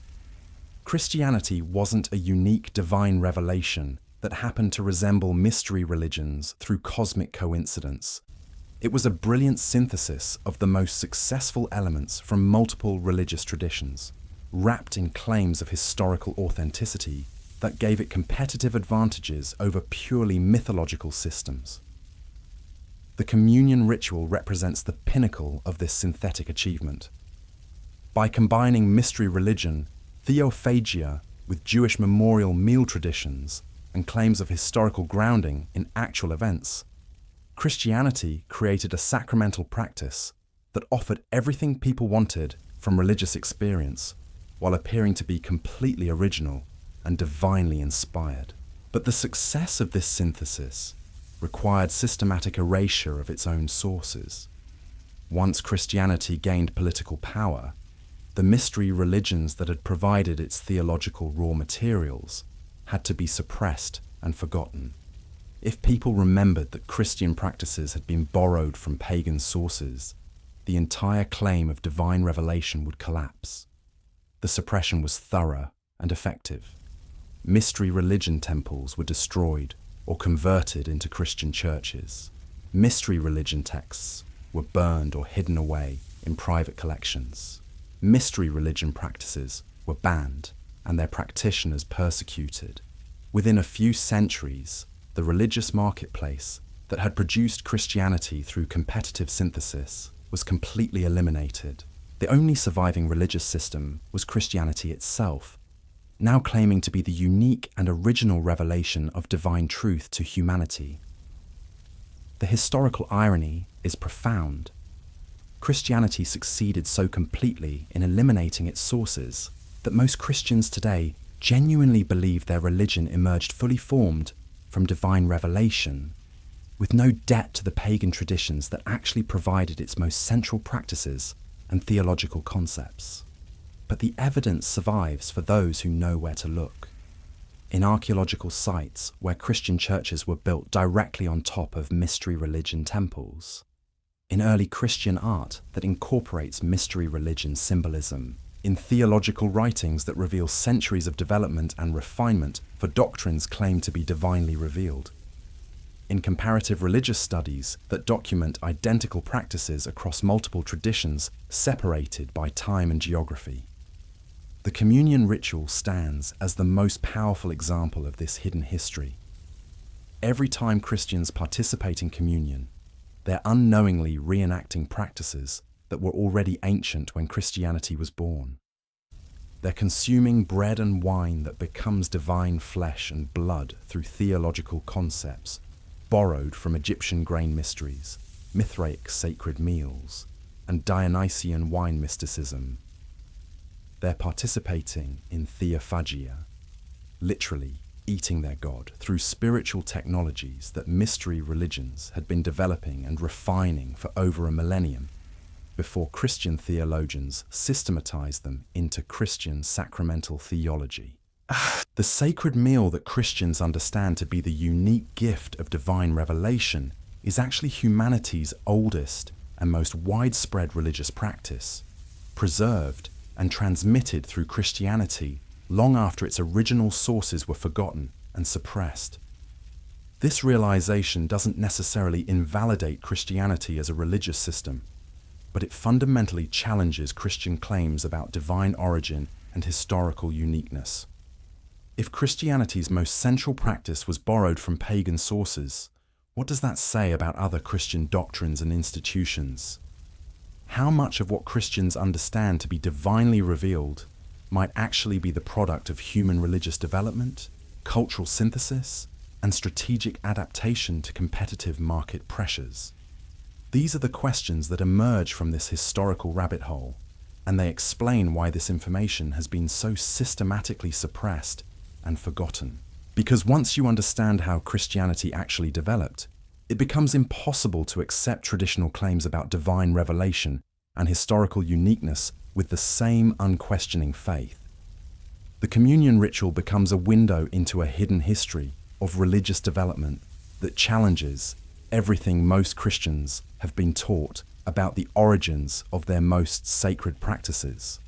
Christianity wasn't a unique divine revelation that happened to resemble mystery religions through cosmic coincidence. It was a brilliant synthesis of the most successful elements from multiple religious traditions, wrapped in claims of historical authenticity that gave it competitive advantages over purely mythological systems. The communion ritual represents the pinnacle of this synthetic achievement. By combining mystery religion, Theophagy, with Jewish memorial meal traditions and claims of historical grounding in actual events, Christianity created a sacramental practice that offered everything people wanted from religious experience while appearing to be completely original and divinely inspired. But the success of this synthesis required systematic erasure of its own sources. Once Christianity gained political power, the mystery religions that had provided its theological raw materials had to be suppressed and forgotten. If people remembered that Christian practices had been borrowed from pagan sources, the entire claim of divine revelation would collapse. The suppression was thorough and effective. Mystery religion temples were destroyed or converted into Christian churches. Mystery religion texts were burned or hidden away in private collections. Mystery religion practices were banned and their practitioners persecuted. Within a few centuries, the religious marketplace that had produced Christianity through competitive synthesis was completely eliminated. The only surviving religious system was Christianity itself, now claiming to be the unique and original revelation of divine truth to humanity. The historical irony is profound. Christianity succeeded so completely in eliminating its sources that most Christians today genuinely believe their religion emerged fully formed from divine revelation, with no debt to the pagan traditions that actually provided its most central practices and theological concepts. But the evidence survives for those who know where to look. In archaeological sites where Christian churches were built directly on top of mystery religion temples, in early Christian art that incorporates mystery religion symbolism, in theological writings that reveal centuries of development and refinement for doctrines claimed to be divinely revealed, in comparative religious studies that document identical practices across multiple traditions separated by time and geography. The communion ritual stands as the most powerful example of this hidden history. Every time Christians participate in communion, they're unknowingly reenacting practices that were already ancient when Christianity was born. They're consuming bread and wine that becomes divine flesh and blood through theological concepts borrowed from Egyptian grain mysteries, Mithraic sacred meals, and Dionysian wine mysticism. They're participating in Theophagy, literally eating their god, through spiritual technologies that mystery religions had been developing and refining for over a millennium, before Christian theologians systematized them into Christian sacramental theology. The sacred meal that Christians understand to be the unique gift of divine revelation is actually humanity's oldest and most widespread religious practice, preserved and transmitted through Christianity long after its original sources were forgotten and suppressed. This realization doesn't necessarily invalidate Christianity as a religious system, but it fundamentally challenges Christian claims about divine origin and historical uniqueness. If Christianity's most central practice was borrowed from pagan sources, what does that say about other Christian doctrines and institutions? How much of what Christians understand to be divinely revealed might actually be the product of human religious development, cultural synthesis, and strategic adaptation to competitive market pressures? These are the questions that emerge from this historical rabbit hole, and they explain why this information has been so systematically suppressed and forgotten. Because once you understand how Christianity actually developed, it becomes impossible to accept traditional claims about divine revelation and historical uniqueness with the same unquestioning faith. The communion ritual becomes a window into a hidden history of religious development that challenges everything most Christians have been taught about the origins of their most sacred practices.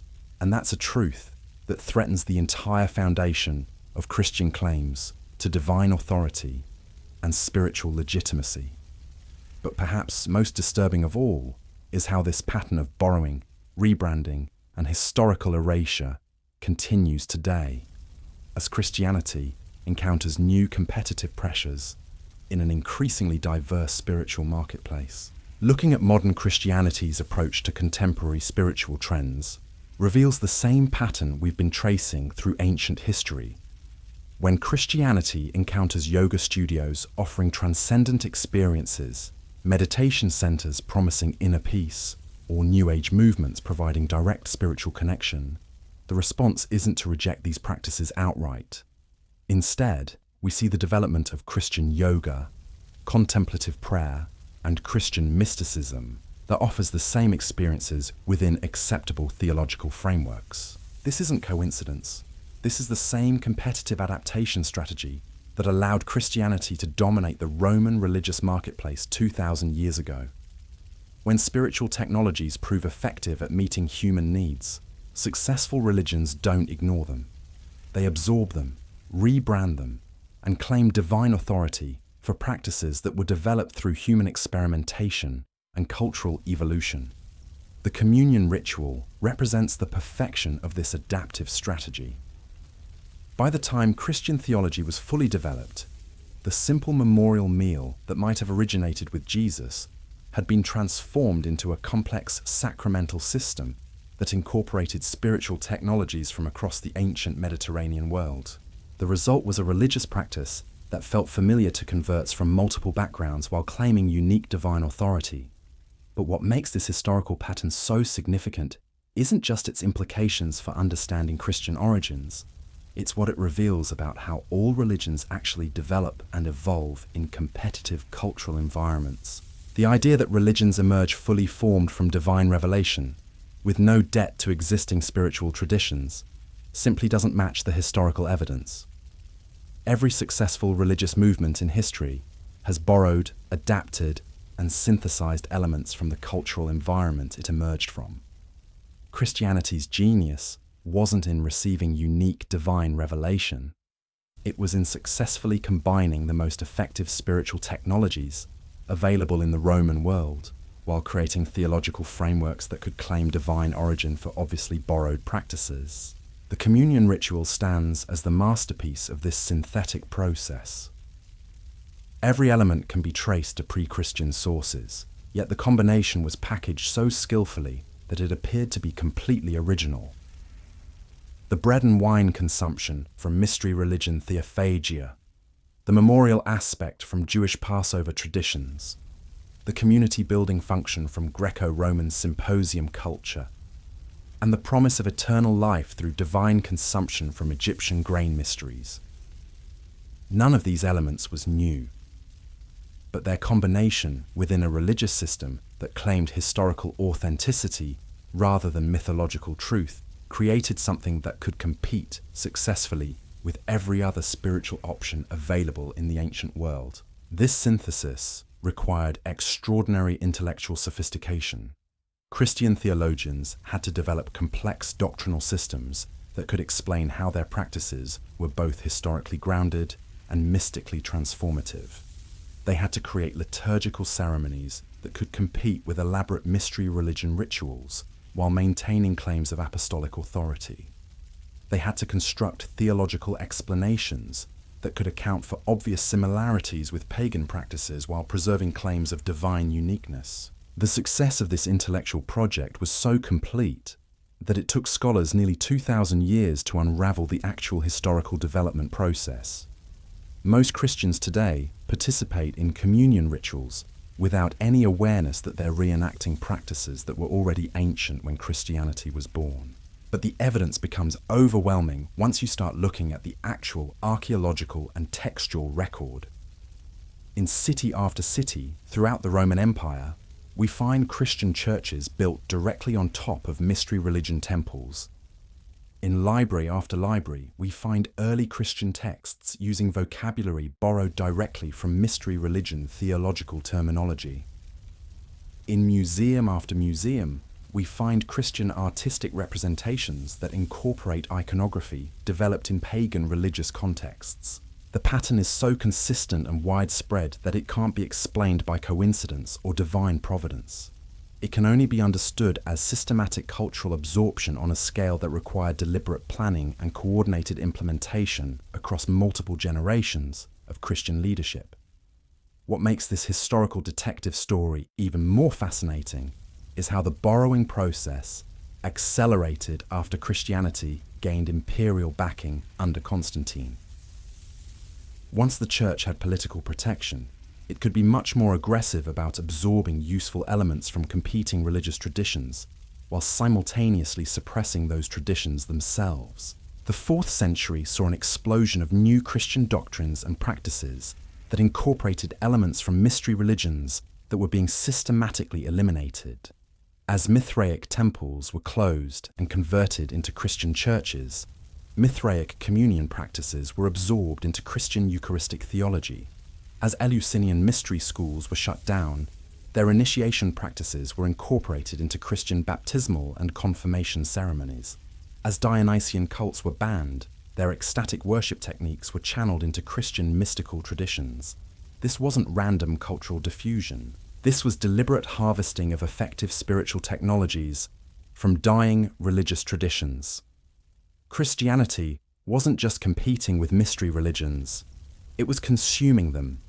And that's a truth that threatens the entire foundation of Christian claims to divine authority and spiritual legitimacy. But perhaps most disturbing of all is how this pattern of borrowing, rebranding, and historical erasure continues today, as Christianity encounters new competitive pressures in an increasingly diverse spiritual marketplace. Looking at modern Christianity's approach to contemporary spiritual trends reveals the same pattern we've been tracing through ancient history. When Christianity encounters yoga studios offering transcendent experiences, meditation centers promising inner peace, or New Age movements providing direct spiritual connection, the response isn't to reject these practices outright. Instead, we see the development of Christian yoga, contemplative prayer, and Christian mysticism that offers the same experiences within acceptable theological frameworks. This isn't coincidence. This is the same competitive adaptation strategy that allowed Christianity to dominate the Roman religious marketplace 2,000 years ago. When spiritual technologies prove effective at meeting human needs, successful religions don't ignore them. They absorb them, rebrand them, and claim divine authority for practices that were developed through human experimentation and cultural evolution. The communion ritual represents the perfection of this adaptive strategy. By the time Christian theology was fully developed, the simple memorial meal that might have originated with Jesus had been transformed into a complex sacramental system that incorporated spiritual technologies from across the ancient Mediterranean world. The result was a religious practice that felt familiar to converts from multiple backgrounds while claiming unique divine authority. But what makes this historical pattern so significant isn't just its implications for understanding Christian origins, it's what it reveals about how all religions actually develop and evolve in competitive cultural environments. The idea that religions emerge fully formed from divine revelation, with no debt to existing spiritual traditions, simply doesn't match the historical evidence. Every successful religious movement in history has borrowed, adapted, and synthesized elements from the cultural environment it emerged from. Christianity's genius wasn't in receiving unique divine revelation. It was in successfully combining the most effective spiritual technologies available in the Roman world, while creating theological frameworks that could claim divine origin for obviously borrowed practices. The communion ritual stands as the masterpiece of this synthetic process. Every element can be traced to pre-Christian sources, yet the combination was packaged so skillfully that it appeared to be completely original. The bread and wine consumption from mystery religion Theophagy, the memorial aspect from Jewish Passover traditions, the community-building function from Greco-Roman symposium culture, and the promise of eternal life through divine consumption from Egyptian grain mysteries. None of these elements was new, but their combination within a religious system that claimed historical authenticity rather than mythological truth created something that could compete successfully with every other spiritual option available in the ancient world. This synthesis required extraordinary intellectual sophistication. Christian theologians had to develop complex doctrinal systems that could explain how their practices were both historically grounded and mystically transformative. They had to create liturgical ceremonies that could compete with elaborate mystery religion rituals while maintaining claims of apostolic authority. They had to construct theological explanations that could account for obvious similarities with pagan practices while preserving claims of divine uniqueness. The success of this intellectual project was so complete that it took scholars nearly 2,000 years to unravel the actual historical development process. Most Christians today participate in communion rituals without any awareness that they're reenacting practices that were already ancient when Christianity was born. But the evidence becomes overwhelming once you start looking at the actual archaeological and textual record. In city after city throughout the Roman Empire, we find Christian churches built directly on top of mystery religion temples. In library after library, we find early Christian texts using vocabulary borrowed directly from mystery religion theological terminology. In museum after museum, we find Christian artistic representations that incorporate iconography developed in pagan religious contexts. The pattern is so consistent and widespread that it can't be explained by coincidence or divine providence. It can only be understood as systematic cultural absorption on a scale that required deliberate planning and coordinated implementation across multiple generations of Christian leadership. What makes this historical detective story even more fascinating is how the borrowing process accelerated after Christianity gained imperial backing under Constantine. Once the church had political protection, it could be much more aggressive about absorbing useful elements from competing religious traditions, while simultaneously suppressing those traditions themselves. The 4th century saw an explosion of new Christian doctrines and practices that incorporated elements from mystery religions that were being systematically eliminated. As Mithraic temples were closed and converted into Christian churches, Mithraic communion practices were absorbed into Christian Eucharistic theology. As Eleusinian mystery schools were shut down, their initiation practices were incorporated into Christian baptismal and confirmation ceremonies. As Dionysian cults were banned, Their ecstatic worship techniques were channeled into Christian mystical traditions. This wasn't random cultural diffusion. This was deliberate harvesting of effective spiritual technologies from dying religious traditions. Christianity wasn't just competing with mystery religions, it was consuming them,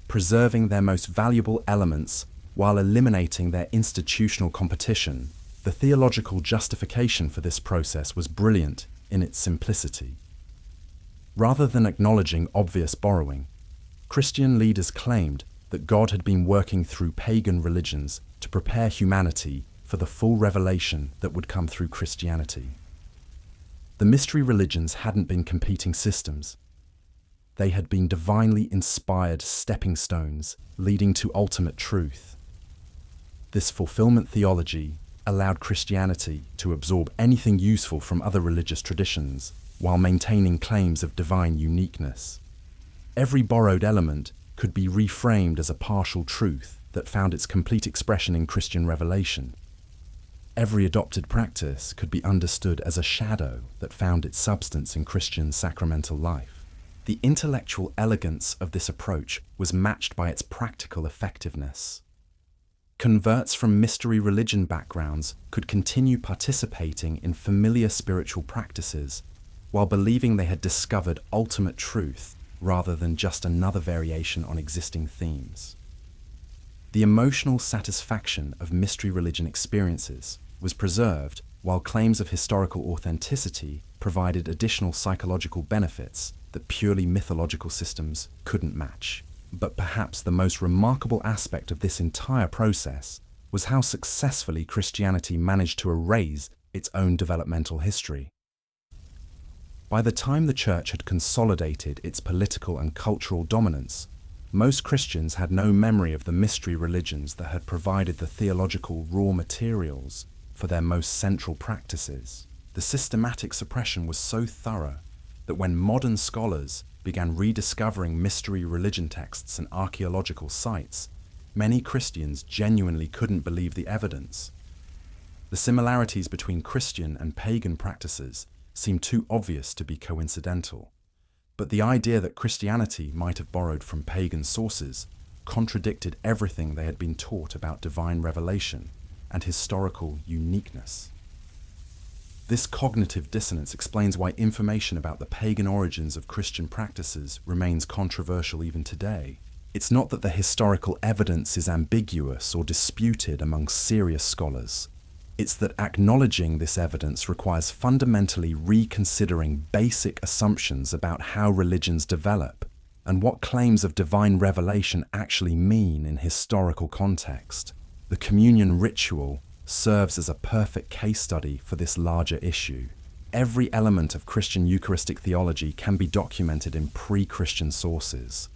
preserving their most valuable elements while eliminating their institutional competition. The theological justification for this process was brilliant in its simplicity. Rather than acknowledging obvious borrowing, Christian leaders claimed that God had been working through pagan religions to prepare humanity for the full revelation that would come through Christianity. The mystery religions hadn't been competing systems. They had been divinely inspired stepping stones leading to ultimate truth. This fulfillment theology allowed Christianity to absorb anything useful from other religious traditions while maintaining claims of divine uniqueness. Every borrowed element could be reframed as a partial truth that found its complete expression in Christian revelation. Every adopted practice could be understood as a shadow that found its substance in Christian sacramental life. The intellectual elegance of this approach was matched by its practical effectiveness. Converts from mystery religion backgrounds could continue participating in familiar spiritual practices while believing they had discovered ultimate truth rather than just another variation on existing themes. The emotional satisfaction of mystery religion experiences was preserved, while claims of historical authenticity provided additional psychological benefits that purely mythological systems couldn't match. But perhaps the most remarkable aspect of this entire process was how successfully Christianity managed to erase its own developmental history. By the time the Church had consolidated its political and cultural dominance, most Christians had no memory of the mystery religions that had provided the theological raw materials for their most central practices. The systematic suppression was so thorough that when modern scholars began rediscovering mystery religion texts and archaeological sites, many Christians genuinely couldn't believe the evidence. The similarities between Christian and pagan practices seemed too obvious to be coincidental. But the idea that Christianity might have borrowed from pagan sources contradicted everything they had been taught about divine revelation and historical uniqueness. This cognitive dissonance explains why information about the pagan origins of Christian practices remains controversial even today. It's not that the historical evidence is ambiguous or disputed among serious scholars. It's that acknowledging this evidence requires fundamentally reconsidering basic assumptions about how religions develop and what claims of divine revelation actually mean in historical context. The communion ritual serves as a perfect case study for this larger issue. Every element of Christian Eucharistic theology can be documented in pre-Christian sources.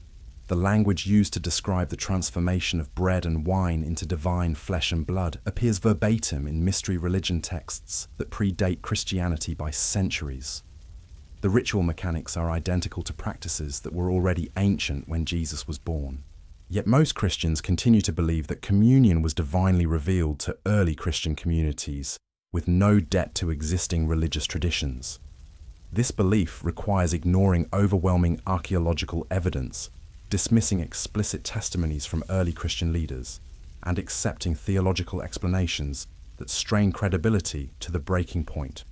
The language used to describe the transformation of bread and wine into divine flesh and blood appears verbatim in mystery religion texts that predate Christianity by centuries. The ritual mechanics are identical to practices that were already ancient when Jesus was born. Yet most Christians continue to believe that communion was divinely revealed to early Christian communities with no debt to existing religious traditions. This belief requires ignoring overwhelming archaeological evidence, dismissing explicit testimonies from early Christian leaders, and accepting theological explanations that strain credibility to the breaking point.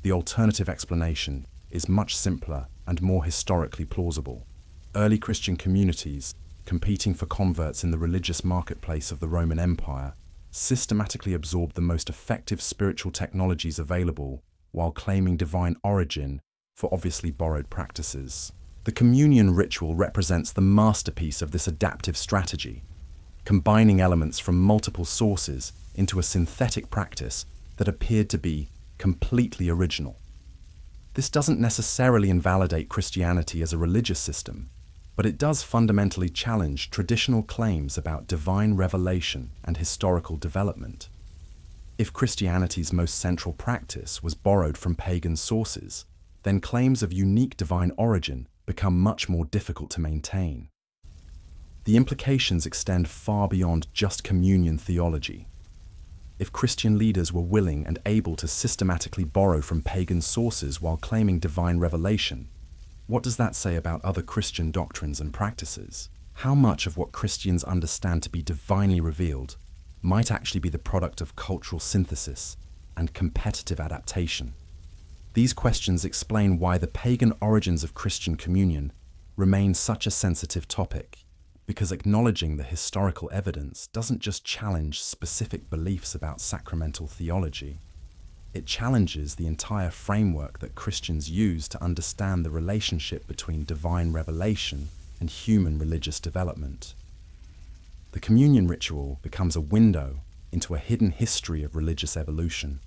The alternative explanation is much simpler and more historically plausible. Early Christian communities, competing for converts in the religious marketplace of the Roman Empire, systematically absorbed the most effective spiritual technologies available while claiming divine origin for obviously borrowed practices. The communion ritual represents the masterpiece of this adaptive strategy, combining elements from multiple sources into a synthetic practice that appeared to be completely original. This doesn't necessarily invalidate Christianity as a religious system, but it does fundamentally challenge traditional claims about divine revelation and historical development. If Christianity's most central practice was borrowed from pagan sources, then claims of unique divine origin become much more difficult to maintain. The implications extend far beyond just communion theology. if Christian leaders were willing and able to systematically borrow from pagan sources while claiming divine revelation, what does that say about other Christian doctrines and practices? How much of what Christians understand to be divinely revealed might actually be the product of cultural synthesis and competitive adaptation? These questions explain why the pagan origins of Christian communion remain such a sensitive topic, because acknowledging the historical evidence doesn't just challenge specific beliefs about sacramental theology, it challenges the entire framework that Christians use to understand the relationship between divine revelation and human religious development. The communion ritual becomes a window into a hidden history of religious evolution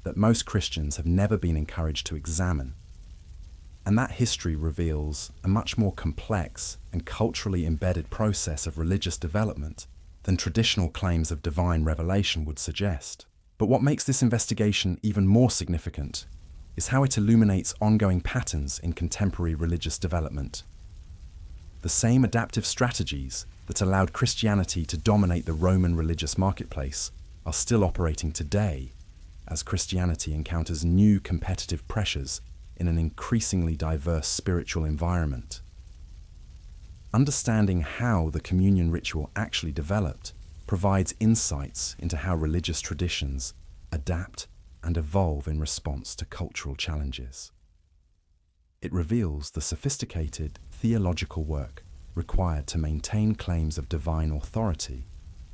that most Christians have never been encouraged to examine. And that history reveals a much more complex and culturally embedded process of religious development than traditional claims of divine revelation would suggest. But what makes this investigation even more significant is how it illuminates ongoing patterns in contemporary religious development. The same adaptive strategies that allowed Christianity to dominate the Roman religious marketplace are still operating today as Christianity encounters new competitive pressures in an increasingly diverse spiritual environment. Understanding how the communion ritual actually developed provides insights into how religious traditions adapt and evolve in response to cultural challenges. It reveals the sophisticated theological work required to maintain claims of divine authority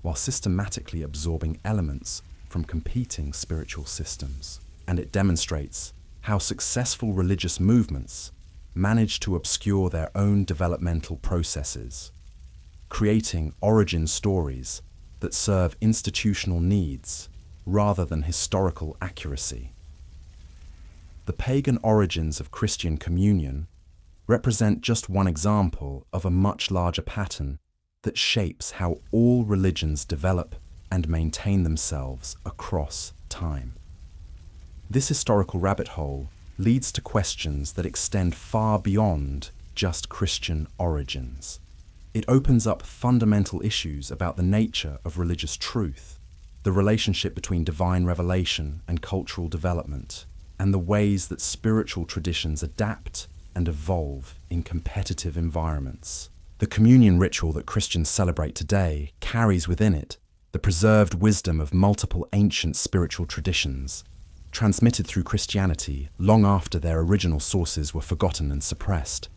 while systematically absorbing elements from competing spiritual systems. And it demonstrates how successful religious movements manage to obscure their own developmental processes, creating origin stories that serve institutional needs rather than historical accuracy. The pagan origins of Christian communion represent just one example of a much larger pattern that shapes how all religions develop and maintain themselves across time. This historical rabbit hole leads to questions that extend far beyond just Christian origins. It opens up fundamental issues about the nature of religious truth, the relationship between divine revelation and cultural development, and the ways that spiritual traditions adapt and evolve in competitive environments. The communion ritual that Christians celebrate today carries within it the preserved wisdom of multiple ancient spiritual traditions, transmitted through Christianity long after their original sources were forgotten and suppressed.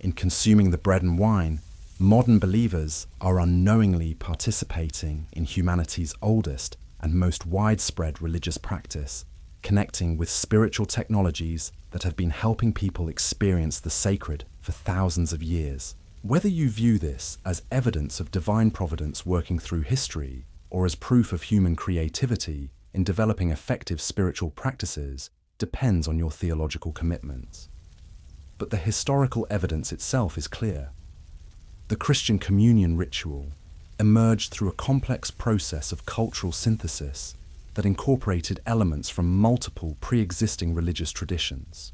In consuming the bread and wine, modern believers are unknowingly participating in humanity's oldest and most widespread religious practice, connecting with spiritual technologies that have been helping people experience the sacred for thousands of years. Whether you view this as evidence of divine providence working through history or as proof of human creativity in developing effective spiritual practices depends on your theological commitments. But the historical evidence itself is clear. The Christian communion ritual emerged through a complex process of cultural synthesis that incorporated elements from multiple pre-existing religious traditions.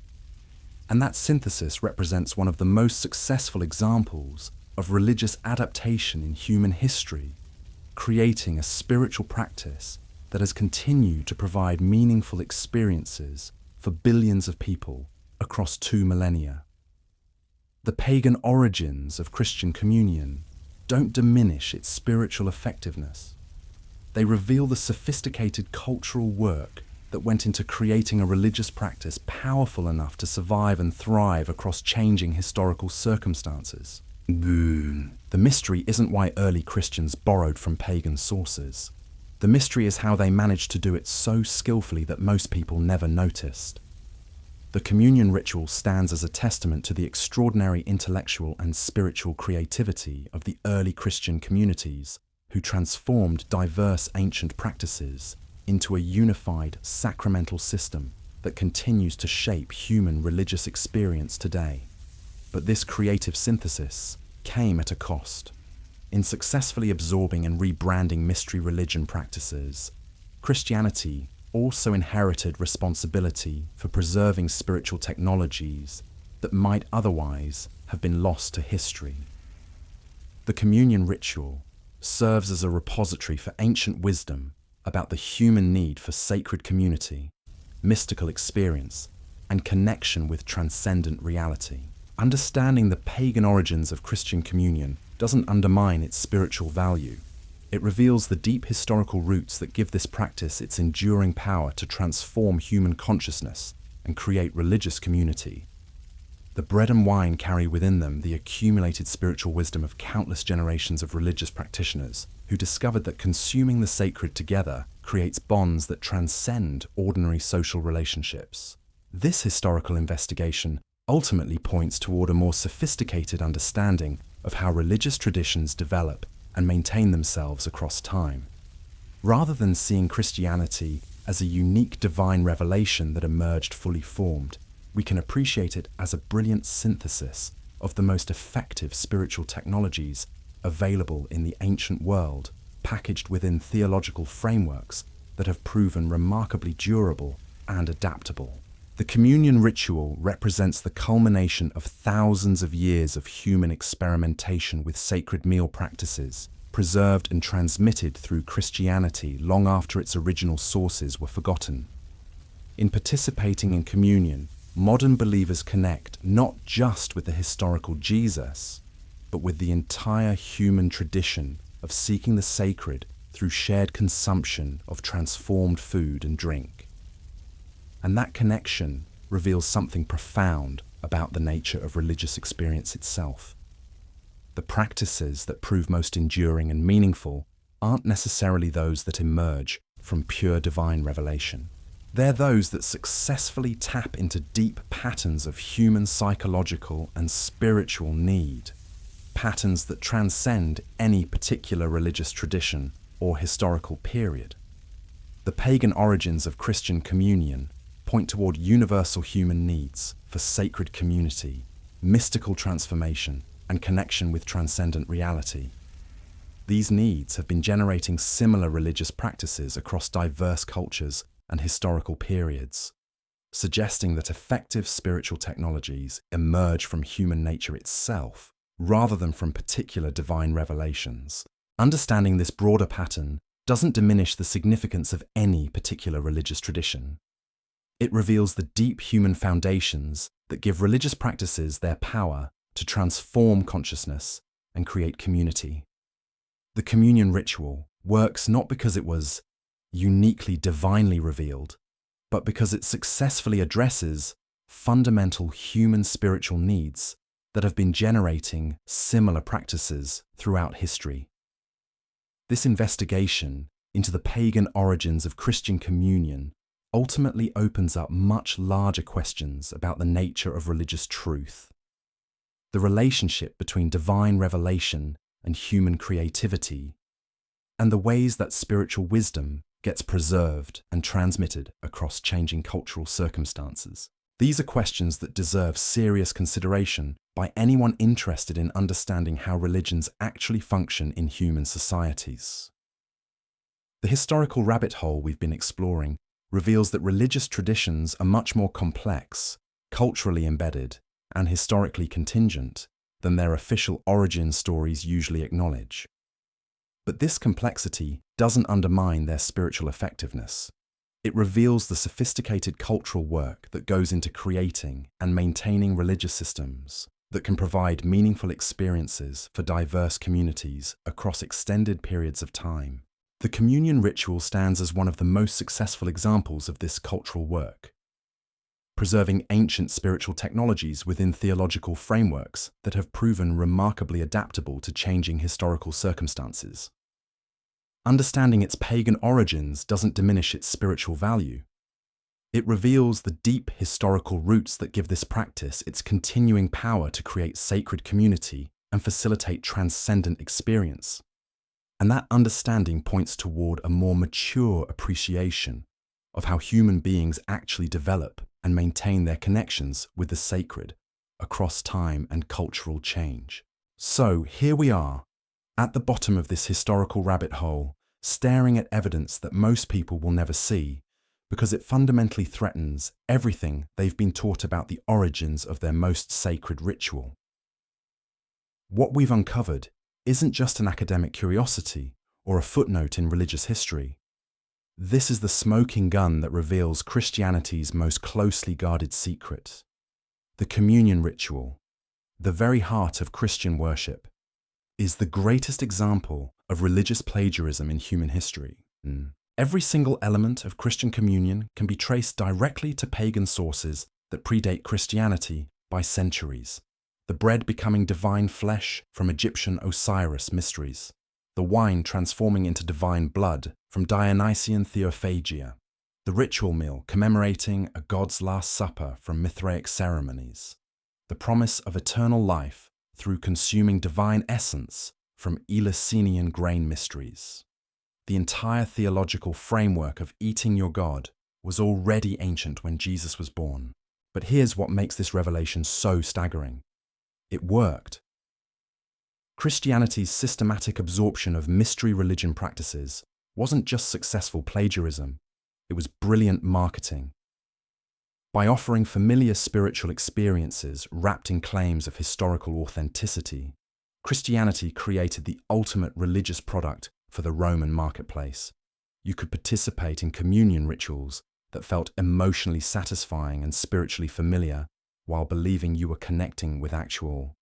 And that synthesis represents one of the most successful examples of religious adaptation in human history, creating a spiritual practice that has continued to provide meaningful experiences for billions of people across 2 millennia. The pagan origins of Christian communion don't diminish its spiritual effectiveness. They reveal the sophisticated cultural work that went into creating a religious practice powerful enough to survive and thrive across changing historical circumstances. The mystery isn't why early Christians borrowed from pagan sources. The mystery is how they managed to do it so skillfully that most people never noticed. The communion ritual stands as a testament to the extraordinary intellectual and spiritual creativity of the early Christian communities who transformed diverse ancient practices into a unified sacramental system that continues to shape human religious experience today. But this creative synthesis came at a cost. In successfully absorbing and rebranding mystery religion practices, Christianity also inherited responsibility for preserving spiritual technologies that might otherwise have been lost to history. The communion ritual serves as a repository for ancient wisdom about the human need for sacred community, mystical experience, and connection with transcendent reality. Understanding the pagan origins of Christian communion doesn't undermine its spiritual value. It reveals the deep historical roots that give this practice its enduring power to transform human consciousness and create religious community. The bread and wine carry within them the accumulated spiritual wisdom of countless generations of religious practitioners who discovered that consuming the sacred together creates bonds that transcend ordinary social relationships. This historical investigation ultimately points toward a more sophisticated understanding of how religious traditions develop and maintain themselves across time. Rather than seeing Christianity as a unique divine revelation that emerged fully formed, we can appreciate it as a brilliant synthesis of the most effective spiritual technologies available in the ancient world, packaged within theological frameworks that have proven remarkably durable and adaptable. The communion ritual represents the culmination of thousands of years of human experimentation with sacred meal practices, preserved and transmitted through Christianity long after its original sources were forgotten. In participating in communion, modern believers connect not just with the historical Jesus, but with the entire human tradition of seeking the sacred through shared consumption of transformed food and drink. And that connection reveals something profound about the nature of religious experience itself. The practices that prove most enduring and meaningful aren't necessarily those that emerge from pure divine revelation. They're those that successfully tap into deep patterns of human psychological and spiritual need, patterns that transcend any particular religious tradition or historical period. The pagan origins of Christian communion point toward universal human needs for sacred community, mystical transformation, and connection with transcendent reality. These needs have been generating similar religious practices across diverse cultures and historical periods, suggesting that effective spiritual technologies emerge from human nature itself rather than from particular divine revelations. Understanding this broader pattern doesn't diminish the significance of any particular religious tradition. It reveals the deep human foundations that give religious practices their power to transform consciousness and create community. The communion ritual works not because it was uniquely divinely revealed, but because it successfully addresses fundamental human spiritual needs that have been generating similar practices throughout history. This investigation into the pagan origins of Christian communion ultimately opens up much larger questions about the nature of religious truth, the relationship between divine revelation and human creativity, and the ways that spiritual wisdom gets preserved and transmitted across changing cultural circumstances. These are questions that deserve serious consideration by anyone interested in understanding how religions actually function in human societies. The historical rabbit hole we've been exploring reveals that religious traditions are much more complex, culturally embedded, and historically contingent than their official origin stories usually acknowledge. But this complexity doesn't undermine their spiritual effectiveness. It reveals the sophisticated cultural work that goes into creating and maintaining religious systems that can provide meaningful experiences for diverse communities across extended periods of time. The communion ritual stands as one of the most successful examples of this cultural work, preserving ancient spiritual technologies within theological frameworks that have proven remarkably adaptable to changing historical circumstances. Understanding its pagan origins doesn't diminish its spiritual value. It reveals the deep historical roots that give this practice its continuing power to create sacred community and facilitate transcendent experience. And that understanding points toward a more mature appreciation of how human beings actually develop and maintain their connections with the sacred across time and cultural change. So here we are, at the bottom of this historical rabbit hole, staring at evidence that most people will never see, because it fundamentally threatens everything they've been taught about the origins of their most sacred ritual. What we've uncovered isn't just an academic curiosity or a footnote in religious history. This is the smoking gun that reveals Christianity's most closely guarded secret. The communion ritual, the very heart of Christian worship, is the greatest example of religious plagiarism in human history. Every single element of Christian communion can be traced directly to pagan sources that predate Christianity by centuries. The bread becoming divine flesh from Egyptian Osiris mysteries, the wine transforming into divine blood from Dionysian Theophagy, the ritual meal commemorating a god's last supper from Mithraic ceremonies, the promise of eternal life through consuming divine essence from Eleusinian grain mysteries. The entire theological framework of eating your God was already ancient when Jesus was born. But here's what makes this revelation so staggering. It worked. Christianity's systematic absorption of mystery religion practices wasn't just successful plagiarism, it was brilliant marketing. By offering familiar spiritual experiences wrapped in claims of historical authenticity, Christianity created the ultimate religious product for the Roman marketplace. You could participate in communion rituals that felt emotionally satisfying and spiritually familiar while believing you were connecting with actual